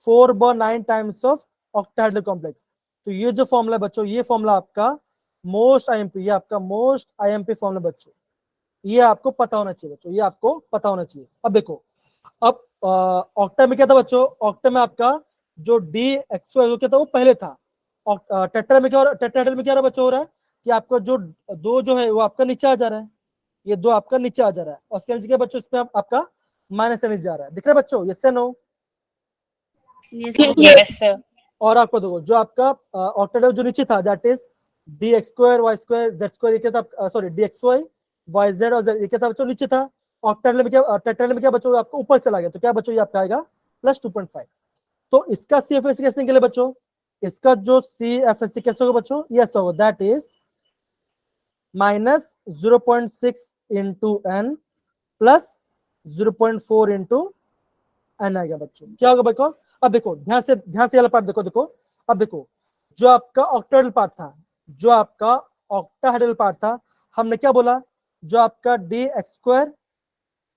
4/9 times of octahedral complex। तो ये जो फॉर्मूला है बच्चों, ये फॉर्मूला आपका मोस्ट आईएमपी, ये आपका मोस्ट आईएमपी फॉर्मूला बच्चों, ये आपको पता होना चाहिए बच्चों, ये आपको पता होना चाहिए। अब देखो, अब ऑक्टा में क्या था बच्चों, ऑक्टा में आपका जो डी एक्सो क्या था वो पहले था, टेट्रा में क्या हो रहा है, टेट्राहेड्रल में क्या हो रहा है बच्चों, हो रहा है कि आपका जो 2 जो है वो आपका नीचे आ जा रहा है, ये 2 आपका नीचे आ जा रहा है, और उसके नीचे क्या बच्चों, इसमें आपका माइनस से नीचे जा रहा है, दिख रहा है बच्चों, यस या नो, यस सर। और आपको देखो जो आपका ऑक्टाहेड्रल जो नीचे था, that is dx² y² z², ये क्या था, सॉरी dxy yz और z, ये क्या था बच्चों, नीचे था। ऑक्टाहेड्रल में क्या, टेट्राहेड्रल में क्या बच्चों, आपको ऊपर चला गया, तो क्या बच्चों, ये आपका आएगा +2.5। तो इसका सीएफएस कैसे निकले बच्चों, इसका जो CFSC कैसे होगा बच्चों, यस होगा, that is -0.6 into n plus 0.4 into n आएगा बच्चों। क्या होगा बच्चों, अब देखो ध्यान से ये वाला पार्ट देखो, अब देखो जो आपका ऑक्टाहेड्रल पार्ट था, जो आपका ऑक्टाहेड्रल पार्ट था, हमने क्या बोला, जो आपका dx²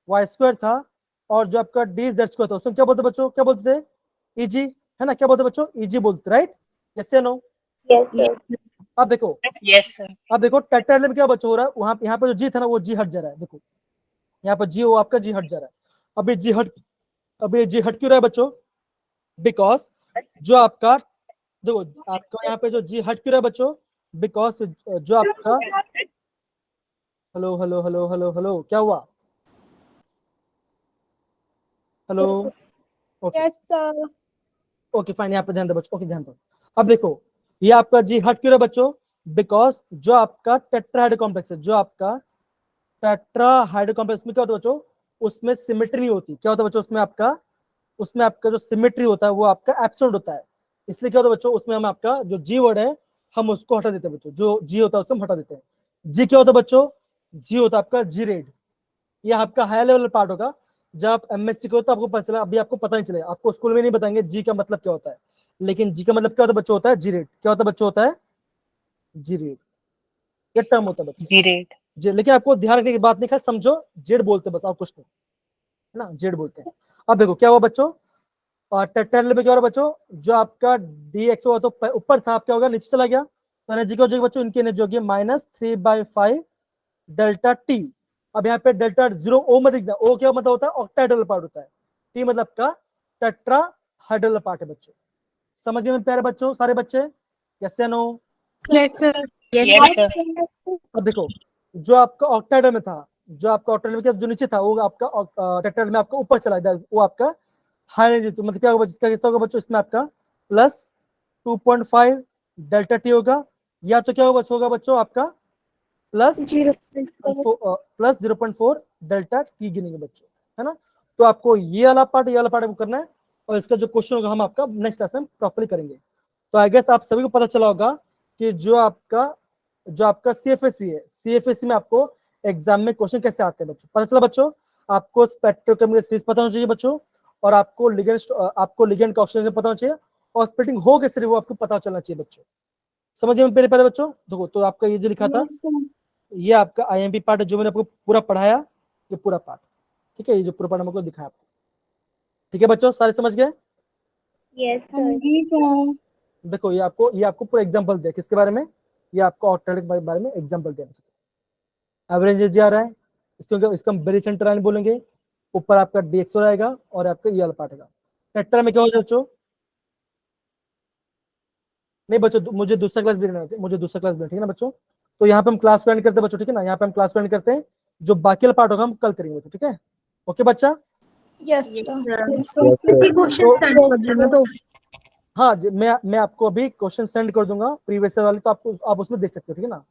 y² था और जो आपका dz² था, उसमें क्या बोलते बच्चों, क्या बोलते थे, ईजी, है ना, क्या बोलते बच्चों, ईजी बोलते, राइट, यस या नो। अब देखो, यस सर। अब देखो टेट्राहेड्रल में क्या बच्चों हो रहा है, वहां यहाँ पे जो जी था ना वो जी हट जा रहा है, देखो यहाँ पर जी, वो आपका जी हट जा रहा है। अभी जी हट क्यों रहा है बच्चों, बिकॉज जो आपका देखो आपका यहाँ पे जो जी हट क्यों रहा है बच्चों, बिकॉज जो आपका, hello hello hello hello hello, क्या हुआ, hello, okay yes sir. Okay fine, यहाँ पे ध्यान दो बच्चों, ओके ध्यान दो। अब देखो ये आपका जी हट क्यों रहा है बच्चों, बिकॉज जो आपका टेट्राहेड्रल कॉम्प्लेक्स है, जो आपका टेट्राहेड्रल कॉम्प्लेक्स में क्या होता है बच्चों, उसमें सिमेट्री नहीं होती, क्या होता है बच्चों, उसमें आपका जो सिमेट्री होता है वो आपका एब्सेंट होता है, इसलिए क्या होता है बच्चों, उसमें हम आपका जो जी वर्ड है हम उसको हटा देते हैं बच्चों, जो जी होता है उसको हम हटा देते हैं। जी क्या होता है बच्चों, जी होता है आपका जी रेड, ये आपका हायर लेवल पार्ट होगा, जब आप MSc को तो आपको पता चला, अभी आपको पता नहीं चलेगा, आपको स्कूल में नहीं बताएंगे जी का मतलब क्या होता है, लेकिन जी का मतलब क्या होता है बच्चों, होता है जी रेड, क्या होता है बच्चों, होता है जी रेड, क्या टर्म होता है बच्चों, जी रेट। जी, लेकिन आपको ध्यान रखने की बात नहीं, खाली समझो जेड बोलते हैं बस, आप कुछ नहीं, है ना, जेड बोलते हैं। अब देखो क्या हुआ बच्चों, और टेट्राहेड्रल में क्या हो रहा है बच्चों, जो आपका dx हुआ तो ऊपर था, आप क्या होगा नीचे चला गया, तो एनर्जी क्या हो जाएगी बच्चों, इनकी एनर्जी होगी -3/5 डेल्टा टी। अब यहाँ पे डेल्टा 0 ओ मत लिखना, ओ क्या मतलब होता है, ऑक्टाहेड्रल पार्ट होता है, टी मतलब का टेट्राहेड्रल पार्ट है बच्चों। समझ में प्यारे बच्चों, सारे बच्चे, यस या no. Yes sir. Yes sir. अब देखो जो आपका ऑक्टाहेड्रल में था, जो आपका ऑक्टाहेड्रल में क्या जो नीचे था वो आपका टेट्राहेड्रल में आपका ऊपर चला गया, वो आपका हाई एनर्जी, तो मतलब क्या होगा, जिसका कैसा होगा बच्चों, इसमें आपका +2.5 डेल्टा टी होगा, या तो क्या होगा बच्चों आपका +0.4 डेल्टा टी गिनेंगे बच्चों, है ना। तो आपको ये वाला पार्ट करना है, और इसका जो क्वेश्चन होगा हम आपका नेक्स्ट क्लास में प्रॉपर्ली करेंगे। तो आई गेस आप सभी को पता चला होगा कि जो आपका CFSC है, CFSC में आपको एग्जाम में क्वेश्चन कैसे आते हैं बच्चों, पता चला बच्चों। आपको स्पेक्ट्रोकेमिकल सीरीज पता होना चाहिए बच्चों, और आपको लिगेंड का ऑक्सीजन पता होना चाहिए, और स्प्लिटिंग हो कैसे वो आपको पता चलना चाहिए बच्चों। समझिए में पहले बच्चों, देखो तो आपका ये जो लिखा था, ये आपका IMP पार्ट है, जो मैंने आपको पूरा पढ़ाया, ये पूरा पार्ट, ठीक है, ये जो पूरा पार्ट हमको दिखाया आपको, ठीक है बच्चों, सारे समझ गए। Yes sir. देखो ये आपको पूरा एग्जांपल दिया, किसके बारे में, ये आपको ऑक्टाहेड्रल के बारे में एग्जांपल दिया बच्चों। एवरेज एनर्जी आ रहा है, इसको हम वेरी सेंटर लाइन बोलेंगे, ऊपर आपका dx रहेगा और आपका ये वाला पार्ट है। टेट्रा में क्या हो जाए बच्चों, नहीं बच्चों मुझे दूसरा क्लास भी लेना है, मुझे दूसरा क्लास भी, ठीक है ना बच्चों। तो यहाँ पे हम क्लास को एंड करते हैं बच्चों, ठीक है ना, यहाँ पे हम क्लास को एंड करते हैं, जो बाकी वाला पार्ट होगा हम कल करेंगे बच्चों, ठीक है, ओके बच्चा। यस तो हाँ मैं आपको अभी क्वेश्चन सेंड कर दूंगा प्रीवियस वाले, तो आप उसमें देख सकते हो, ठीक है ना।